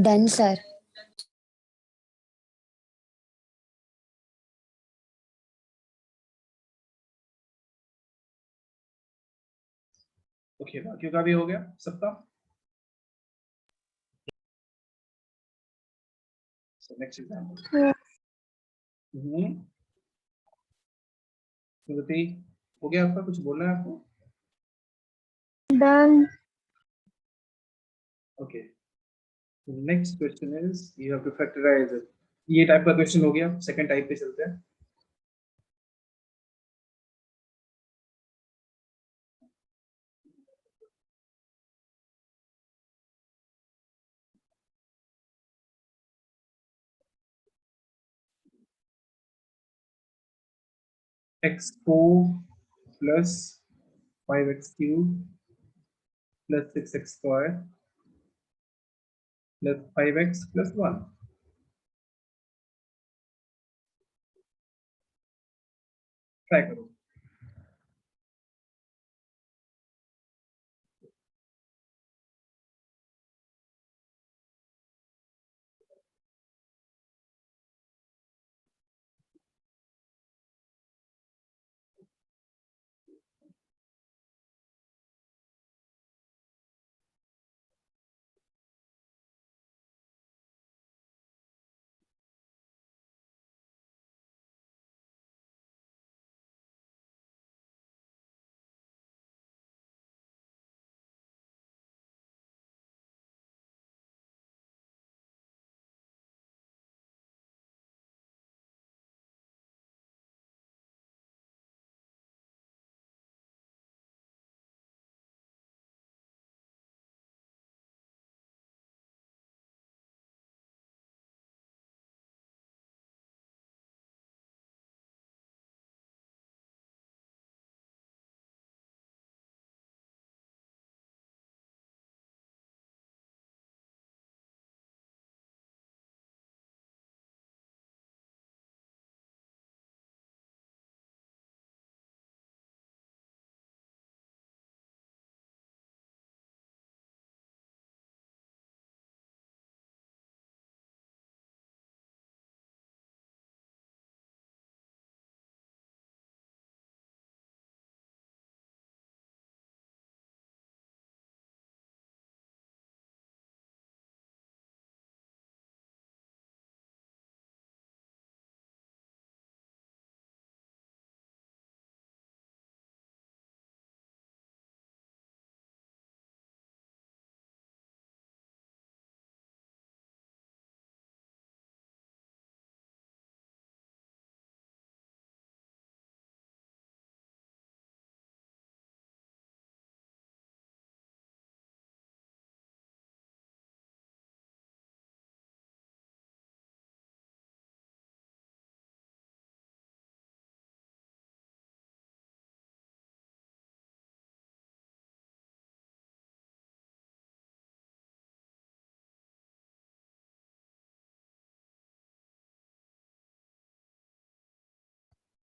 Done, sir. ओके, बाकियों का भी हो गया सबका? So next example. Yeah. सुमति, हो गया आपका? कुछ बोलना है आपको? Done. Okay. The next question is you have to factorize it. ये टाइप का क्वेश्चन हो गया. सेकंड टाइप पे चलते हैं. x4 plus 5x cube plus 6x square plus 5x plus 1. Try करो.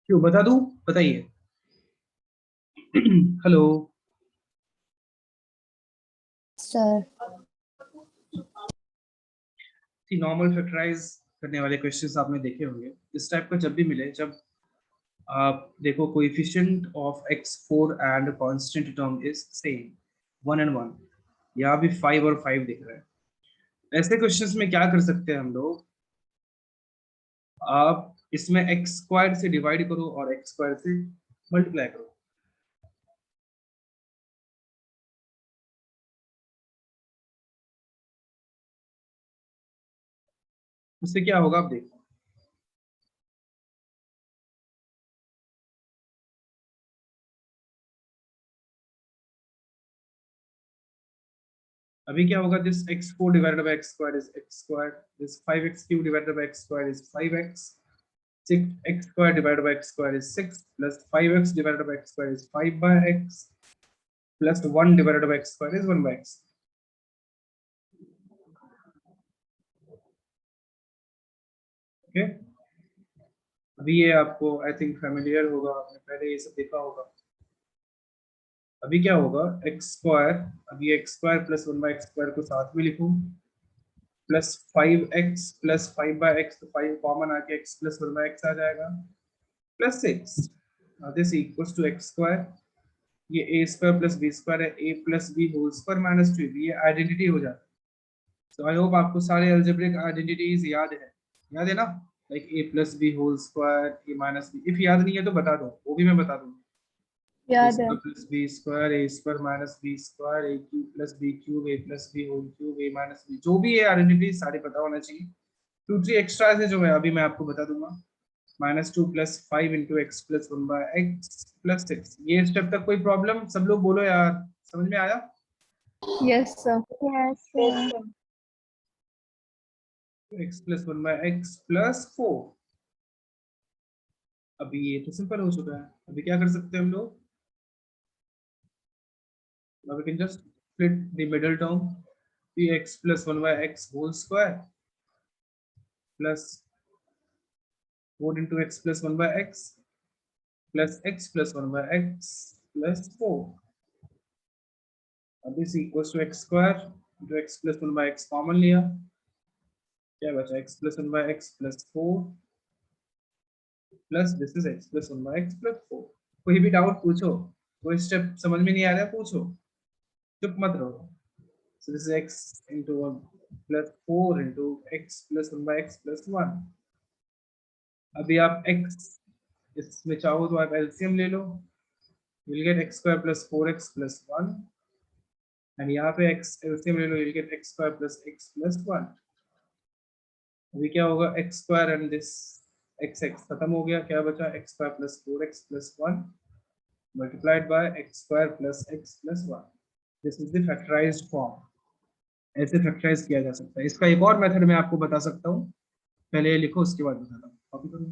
क्यों बता दूं? बताइए. हेलो. Sir. नॉर्मल फैक्टराइज करने वाले क्वेश्चंस आपने देखे होंगे. इस टाइप का जब भी मिले, जब आप देखो coefficient of x4 and constant term is same 1 and 1, यहाँ भी 5 और 5 दिख रहा है. ऐसे क्वेश्चंस में क्या कर सकते हैं हम लोग? आप इसमें x स्क्वायर से डिवाइड करो और x स्क्वायर से मल्टीप्लाई करो. उससे क्या होगा आप देखो. अभी क्या होगा? This x4 divided by x squared is x squared. This 5x cube divided by x squared is 5x. 6x squared divided by x squared is 6 plus 5x divided by x squared is 5 by x plus 1 divided by x squared is 1 by x. Okay. अभी ये आपको I think familiar होगा, आपने पहले ये सब देखा होगा. अभी क्या होगा? x स्क्वायर, अभी x square plus 1 by x square को साथ में लिखूं, plus 5x plus 5 by x, तो 5 कॉमन आके x प्लस 1 बाई एक्स आ जाएगा, plus 6. This equals to x square, ये a square plus b square है, a plus b whole square minus 2b, ये आइडेंटिटी हो जाता है. सो आई होप आपको सारे अलजेब्रिक आइडेंटिटीज याद है. याद है ना, like a plus B whole square, a minus b. If याद नहीं है तो बता दो, वो भी मैं बता दूंगा। याद है। प्लस बी स्क्वायर, ए स्क्वायर माइनस बी स्क्वायर, ए क्यूब प्लस बी क्यूब, ए प्लस बी होल क्यूब, ए माइनस बी, जो भी है आइडेंटिटी सारे पता होना चाहिए। 2 3 एक्स्ट्रा है जो मैं अभी मैं आपको बता दूंगा। -2 + 5 × x + 1/x + 6। ये स्टेप तक कोई प्रॉब्लम? सब लोग बोलो यार, समझ में आया? Yes sir. Yes sir. x + 1/x + 4। अभी ये तो सिंपल हो चुका है। अभी क्या कर सकते हैं हम लोग? Now we can just split the middle term, x + 1/x whole square plus 4 × x + 1/x plus x + 1/x plus 4. अब this equals to x square into x + 1/x common लिया, क्या बचा? x + 1/x plus 4 plus this is x + 1/x plus 4। कोई भी doubt पूछो, कोई step समझ में नहीं आ रहा है पूछो, चुप मत रहो। So this is x into 1 plus 4 into x plus 1/x plus 1। अभी आप x इसमें चाहो तो आप एलसीएम ले लो, you'll get x square plus 4x plus 1, and यहाँ पे x एलसीएम ले लो, you'll get x square plus x plus 1। अभी क्या होगा? x square and this x खत्म हो गया, क्या बचा? x square plus 4x plus 1 multiplied by x square plus x plus 1। This is the factorized form। ऐसे फैक्टराइज किया जा सकता है। इसका एक और मेथड मैं आपको बता सकता हूँ, पहले लिखो उसके बाद बताता हूँ। कॉपी करो।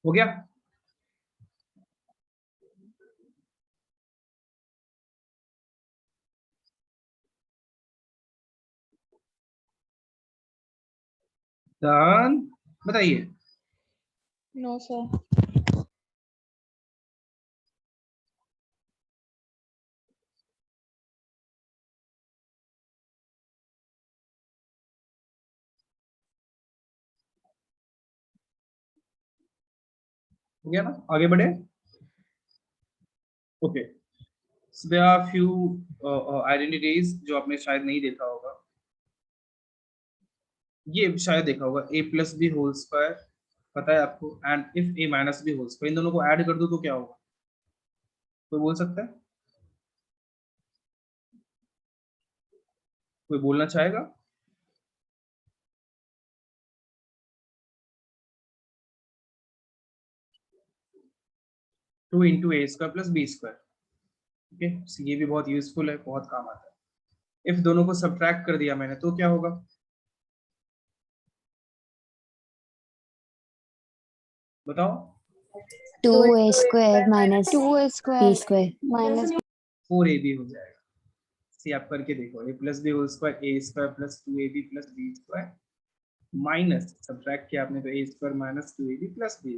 हो गया? डन। बताइए। No sir. हो गया ना? आगे बढ़े। Okay, so there are few identities जो आपने शायद नहीं देखा होगा। ये शायद देखा होगा, a + b होल स्क्वायर पता है आपको, and if a - b whole square, इन दोनों को ऐड कर दो तो क्या होगा? कोई बोल सकता है? कोई बोलना चाहेगा? Two into A square plus B square. Okay, ये भी बहुत यूजफुल है, बहुत काम आता है। इफ दोनों को सब्ट्रैक्ट कर दिया मैंने तो क्या होगा? बताओ। 2a square minus 2a b square square minus 4ab हो जाएगा। सी आप करके देखो, a + b whole square a square plus 2ab plus b square minus subtract किया आपने तो a square minus 2ab plus b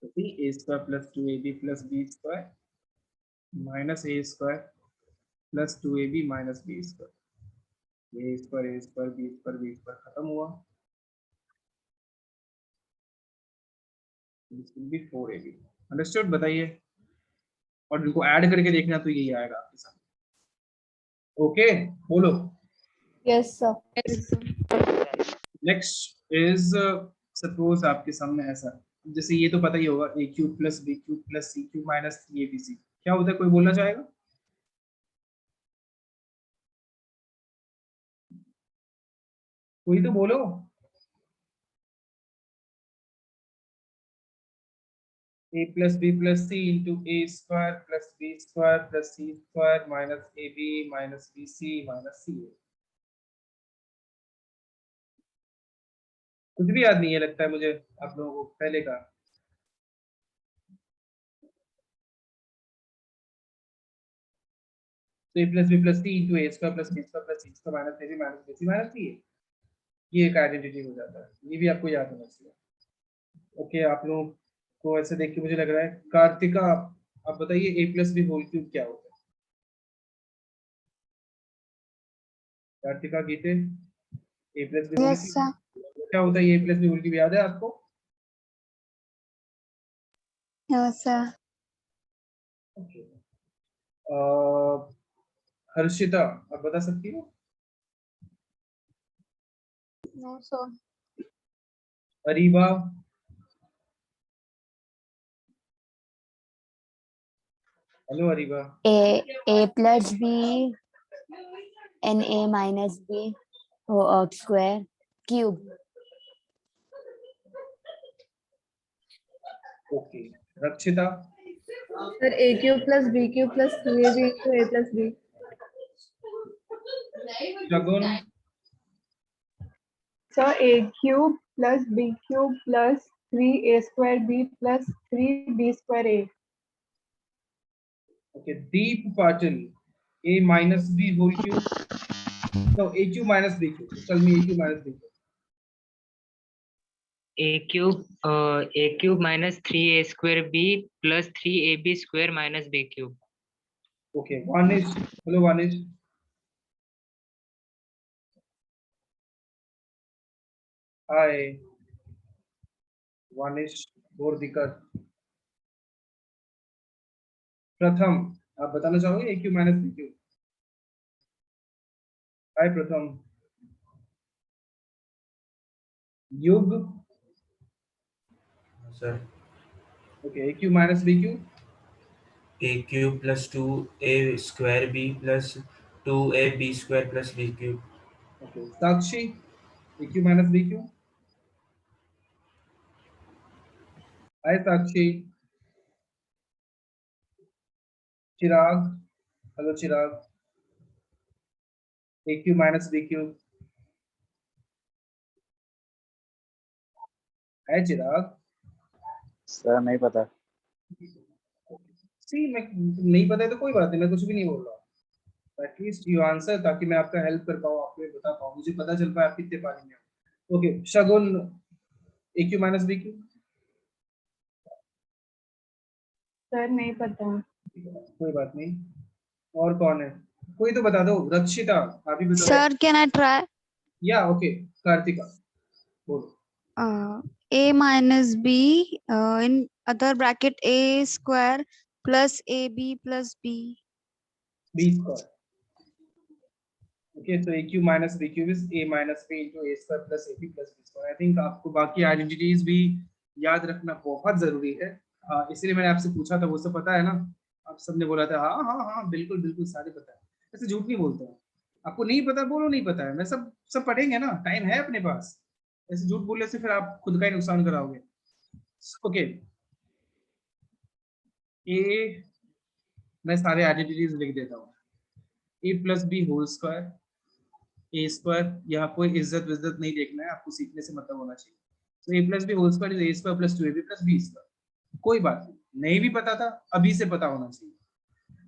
तो a square plus 2ab plus b square minus a square plus 2ab minus b square. a square b square b square खत्म हुआ, this will be 4ab। Understood? बताइए। और इनको add करके देखना तो यही आएगा आपके साथ। ओके, बोलो। Yes sir. Next is suppose आपके सामने ऐसा, जैसे ये तो पता ही होगा, a cube plus b cube plus c cube minus 3abc क्या होता है? कोई बोलना चाहेगा? कोई तो बोलो। a plus b plus c into a square plus b square plus c square minus ab minus bc minus ca। कुछ भी याद नहीं है लगता है मुझे आप लोगों को पहले का। तो ए plus B plus C into A square plus B square plus C square minus A B minus B C minus C है, ये एक आइडेंटिटी हो जाता है, ये भी आपको याद होना चाहिए। ओके, आप लोगों को ऐसे देख के मुझे लग रहा है कार्तिका आप बताइए A plus B whole cube क्या होता है? Kartika Geete, A plus B whole Yes, sir. Cube क्या होता है? A plus B whole cube याद है आपको? Yes, sir. ओके, हर्षिता आप बता सकती हो? No sir. Areeba, hello Areeba. A plus B and A minus B square cube. Okay, Rakshita, Sir, a cube plus b cube plus 3ab into a plus b. Shagun, Sir, a cube plus b cube plus 3a square b plus 3b square a. Okay, Deep Patil, a minus b whole cube, no a cube minus b cube, tell me a cube minus b cube. a cube minus 3a square b plus 3ab square minus b cube. Okay, Vanish, hello Vanish. Hi, Vanish Bordikar. प्रथम, आप बताना चाहोगे a cube minus b cube? Hi प्रथम. युग, Sir, okay, a cube minus b cube. a cube plus 2a square b plus 2ab square plus b cube. Okay, Sakshi, a cube minus b cube. Hi Sakshi. Chirag, hello Chirag. A cube minus b cube. Hi Chirag. Sir नहीं पता। सी मैं नहीं पता है तो कोई बात नहीं, मैं कुछ भी नहीं बोल रहा, एटलीस्ट यू आंसर, ताकि मैं आपका हेल्प कर पाऊँ, आपको बता पाऊँ, मुझे पता चल पाए आप कितने पानी में हो। Okay, Shagun, a cube minus b cube. Sir, नहीं पता। कोई बात नहीं, और कौन है? कोई तो बता दो। रक्षिता, आप ही बताओ। Sir, can I try? या ओके, कार्तिका बोलो। A minus B in other bracket A square plus AB plus B. B square. Okay, so AQ minus BQ is A minus B into A square plus AB plus B square. I think आपको बाकी identities भी याद रखना बहुत जरूरी है, इसलिए मैंने आपसे पूछा था, वो सब पता है ना? आप सबने बोला था हाँ हाँ हाँ बिल्कुल बिल्कुल, सारे पता है। ऐसे झूठ नहीं बोलते हैं, आपको नहीं पता बोलो नहीं पता है, मैं सब पढ़ेंगे ना, टाइम है अपने पास। ऐसे झूठ बोलने से फिर आप खुद का ही नुकसान कराओगे। ओके, ए मैं सारे आइडेंटिटीज लिख देता हूँ। ए प्लस बी होल स्क्वायर, ए स्क्वायर, यहाँ कोई इज्जत विज्जत नहीं देखना है, आपको सीखने से मतलब होना चाहिए। तो ए plus B whole square is a square plus 2ab plus B square. कोई बात नहीं भी पता था, अभी से पता होना चाहिए।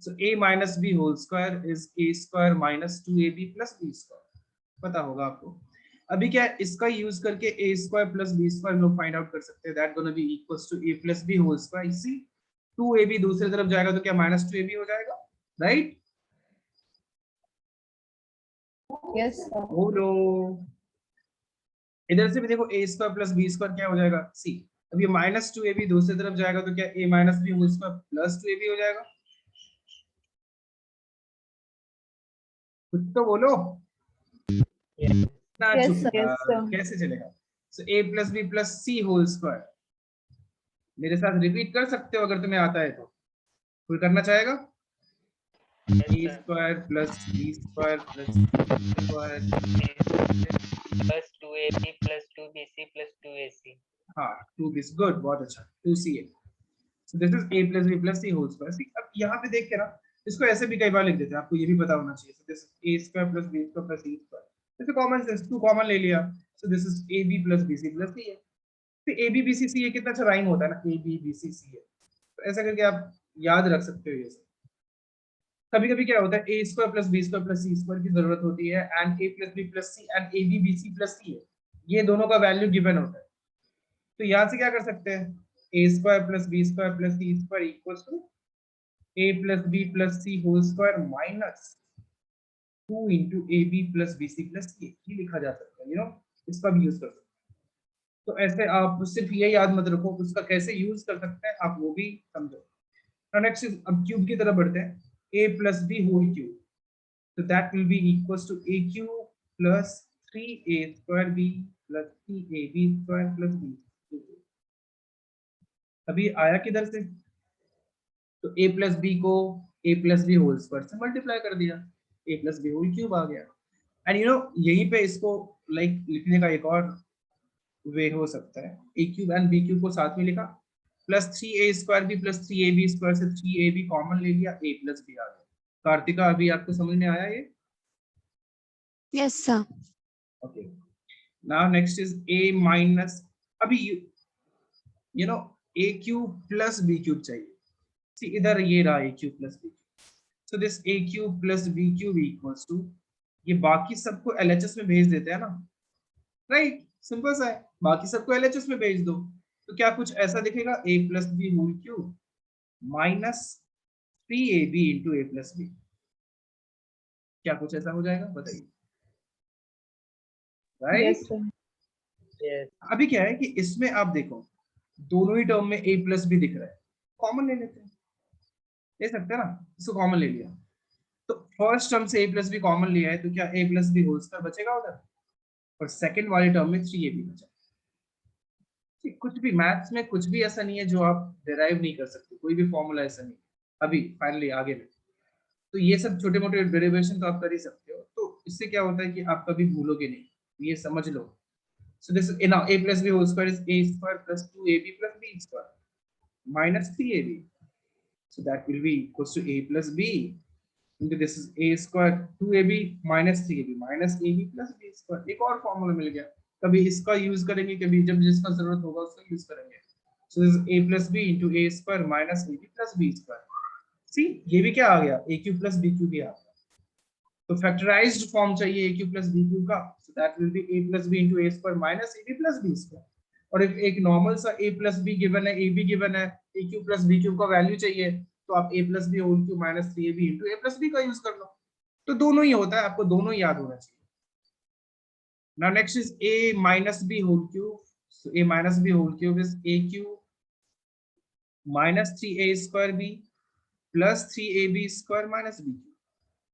So a minus b whole square is a square minus 2ab plus B square, पता होगा आपको। अभी क्या इसका यूज करके a square plus B square लोग फाइंड आउट कर सकते हैं, that gonna be equals to a plus B whole square. इसी 2ab दूसरी तरफ जाएगा तो क्या माइनस 2ab हो जाएगा, राइट? Yes, sir. बोलो, इधर से भी देखो ए स्क्वायर प्लस बी स्क्वायर क्या हो जाएगा, सी। अब ये माइनस 2ab दूसरी तरफ जाएगा तो क्या a minus b whole square plus 2ab हो जाएगा? कुछ तो बोलो ना, Yes, चुप sir. Yes, sir. कैसे चलेगा? सो ए plus B plus c whole square, मेरे साथ रिपीट कर सकते हो अगर तुम्हें आता है तो। कोई करना चाहेगा? A square plus B square plus square plus 2ab plus 2bc plus 2ac. हाँ 2b, गुड, बहुत अच्छा, 2ca। So this is a plus b plus c whole square। See, अब यहाँ पे देख के ना, इसको ऐसे भी कई बार लिख देते हैं, आपको ये भी पता होना चाहिए। So this is a square plus b square plus c square। जैसे कॉमन सेंस 2 कॉमन ले लिया, so this is a b plus b c plus c है। तो ए बी बी सी सी है कितना अच्छा राइम होता है ना, ए बी बी सी सी है। तो ऐसा करके आप याद रख सकते हो ये सब। कभी कभी क्या होता है a square plus B square plus C square की जरूरत होती है, and a plus B plus c and a b b c plus c है, ये दोनों का वैल्यू गिवन होता है। तो यहाँ से क्या कर सकते हैं, a square plus B square plus C square equals to a plus B plus c whole square minus 2 into a b plus b c plus c, ये लिखा जा सकता है, यू नो, इसका भी यूज कर सकते हैं। तो ऐसे आप सिर्फ ये याद मत रखो, उसका कैसे यूज कर सकते हैं आप वो भी समझो। नेक्स्ट अब क्यूब की तरफ बढ़ते हैं, a plus B whole cube, तो that will be equals to a cube plus 3a square b plus 3ab square plus b। अभी आया किधर से, तो a प्लस बी को a plus B whole square से मल्टीप्लाई कर दिया, a plus B whole cube आ गया। एंड यू नो यहीं पे इसको लाइक लिखने का एक और वे हो सकता है, a cube and b cube को साथ में लिखा, plus 3a square b plus 3ab square से 3ab कॉमन ले लिया, a प्लस बी आ गया। कार्तिका अभी आपको समझ में आया ये? Yes, sir. Okay, now next is a minus, अभी you know a cube plus b cube चाहिए। सी इधर ये रहा a cube plus b, so this a cube plus b cube equals to, ये बाकी सबको LHS में भेज देते हैं ना, राइट, सिंपल सा है, बाकी सबको LHS में भेज दो, तो क्या कुछ ऐसा दिखेगा, a plus B whole cube minus 3ab into a plus b, क्या कुछ ऐसा हो जाएगा बताइए, राइट? Yes, sir. Yes. अभी क्या है कि इसमें आप देखो दोनों ही टर्म में a प्लस बी दिख रहा है, कॉमन ले लेते हैं, ले सकते हैं ना, इसको कॉमन ले लिया, तो फर्स्ट टर्म से a प्लस बी कॉमन लिया है, तो क्या a plus B whole square बचेगा उधर, और सेकंड वाली टर्म में 3ab बचा। कुछ भी मैथ्स में कुछ भी ऐसा नहीं है जो आप डिराइव नहीं कर सकते, कोई भी फॉर्मूला ऐसा नहीं। अभी फाइनली आगे में तो ये सब छोटे मोटे डेरिवेशन तो आप कर ही सकते हो, तो इससे क्या होता है कि आप कभी भूलोगे नहीं, ये समझ लो। So this now a plus b whole square is a square plus 2ab plus b square minus 3ab, so that will be equals to a plus b into this is a square 2ab minus 3ab minus ab plus b square। एक और formula मिल गया, कभी इसका use करेंगे, कभी जब जिसका जरूरत होगा उसका यूज करेंगे। सो this a plus b into a square minus ab plus b square। See ये भी क्या आ गया, a cube plus b cube भी आ गया, तो फैक्टराइज्ड फॉर्म चाहिए a cube plus b cube का, so that will be a plus b into a square minus ab plus b square। और if एक नॉर्मल सा a plus b गिवन है, ab गिवन है, a cube plus b cube का value चाहिए, तो आप a plus b whole cube minus 3ab into a plus b का यूज कर लो, तो दोनों ही होता है, आपको दोनों ही याद होना चाहिए। Now next is a minus b whole cube, so a minus b whole cube is a cube minus 3a square b plus 3ab square minus b cube।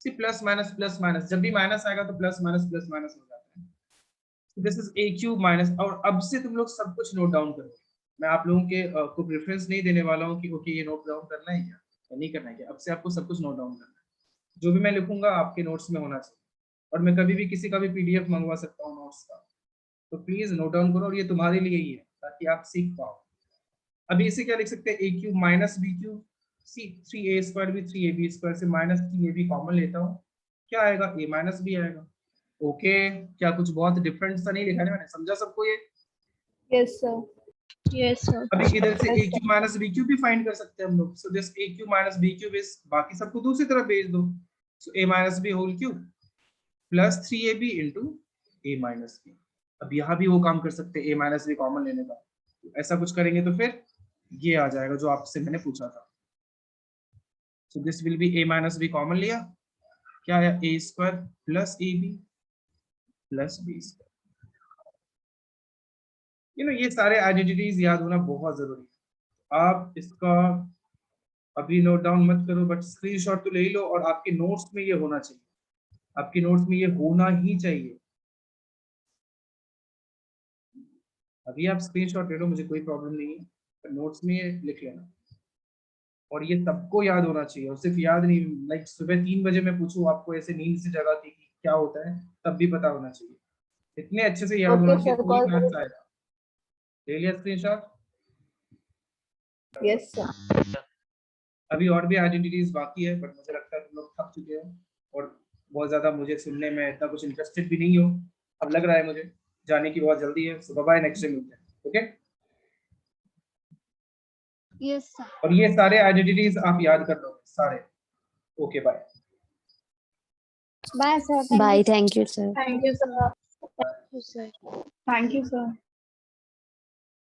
See plus minus, जब भी माइनस आएगा तो plus minus हो जाता है। This is a cube minus, और अब से तुम लोग सब कुछ नोट डाउन करो, मैं आप लोगों के को प्रेफरेंस नहीं देने वाला हूँ कि ओके ये नोट डाउन करना है या नहीं करना है, क्या अब से आपको सब कुछ नोट डाउन करना है, जो भी मैं लिखूंगा आपके नोट्स में होना चाहिए, और मैं कभी भी किसी का भी PDF मंगवा सकता हूँ नोट्स का, तो प्लीज नोट डाउन करो, और ये तुम्हारे लिए ही है ताकि आप सीख पाओ। अभी इसे क्या लिख सकते हैं, a cube minus b cube, see 3a square भी 3ab स्क्वायर से माइनस 3ab कॉमन लेता हूँ, क्या आएगा, a माइनस b आएगा। ओके, क्या कुछ बहुत डिफरेंट सा नहीं लिखा है मैंने, समझा सबको ये? Yes, sir. Yes, sir. अभी इधर से Yes, a cube minus b cube भी फाइंड कर सकते हैं हम लोग, so this a cube minus b cube is, बाकी सबको दूसरी तरफ भेज दो, so a minus b whole cube plus 3ab into a minus b। अब यहाँ भी वो काम कर सकते हैं a माइनस b कॉमन लेने का, ऐसा कुछ करेंगे तो फिर ये आ जाएगा जो आपसे मैंने पूछा था। So this will be a minus b common लिया, क्या आया, a square plus ab plus b square. You know ये सारे आइडेंटिटीज याद होना बहुत जरूरी है, आप इसका अभी नोट डाउन मत करो, बट स्क्रीनशॉट तो ले ही लो, और आपके नोट्स में ये होना चाहिए, आपके नोट्स में ये होना ही चाहिए। अभी आप स्क्रीनशॉट ले लो, मुझे कोई प्रॉब्लम नहीं है, पर नोट्स में ये लिख लेना, और ये सबको याद होना चाहिए, और सिर्फ याद नहीं, लाइक सुबह 3 बजे मैं पूछूं आपको ऐसे नींद से जगाती कि क्या होता है, तब भी पता होना चाहिए, इतने अच्छे से याद होना Okay, चाहिए, sir. कोई Call मैथ्स करो। आएगा। ले लिया स्क्रीनशॉट? Yes, sir. अभी और भी आइडेंटिटीज बाकी है, बट मुझे लगता है तुम लोग थक चुके हो, और बहुत ज्यादा मुझे सुनने में इतना कुछ इंटरेस्टेड भी नहीं हो, अब लग रहा है मुझे जाने की बहुत जल्दी है, सो बाय, नेक्स्ट टाइम मिलते हैं, ओके। Yes, sir. और ये सारे आइडेंटिटीज आप याद कर लो सारे, okay bye. Bye, sir. Bye. Thank you, sir. Thank you, sir. you, sir. Thank you, sir.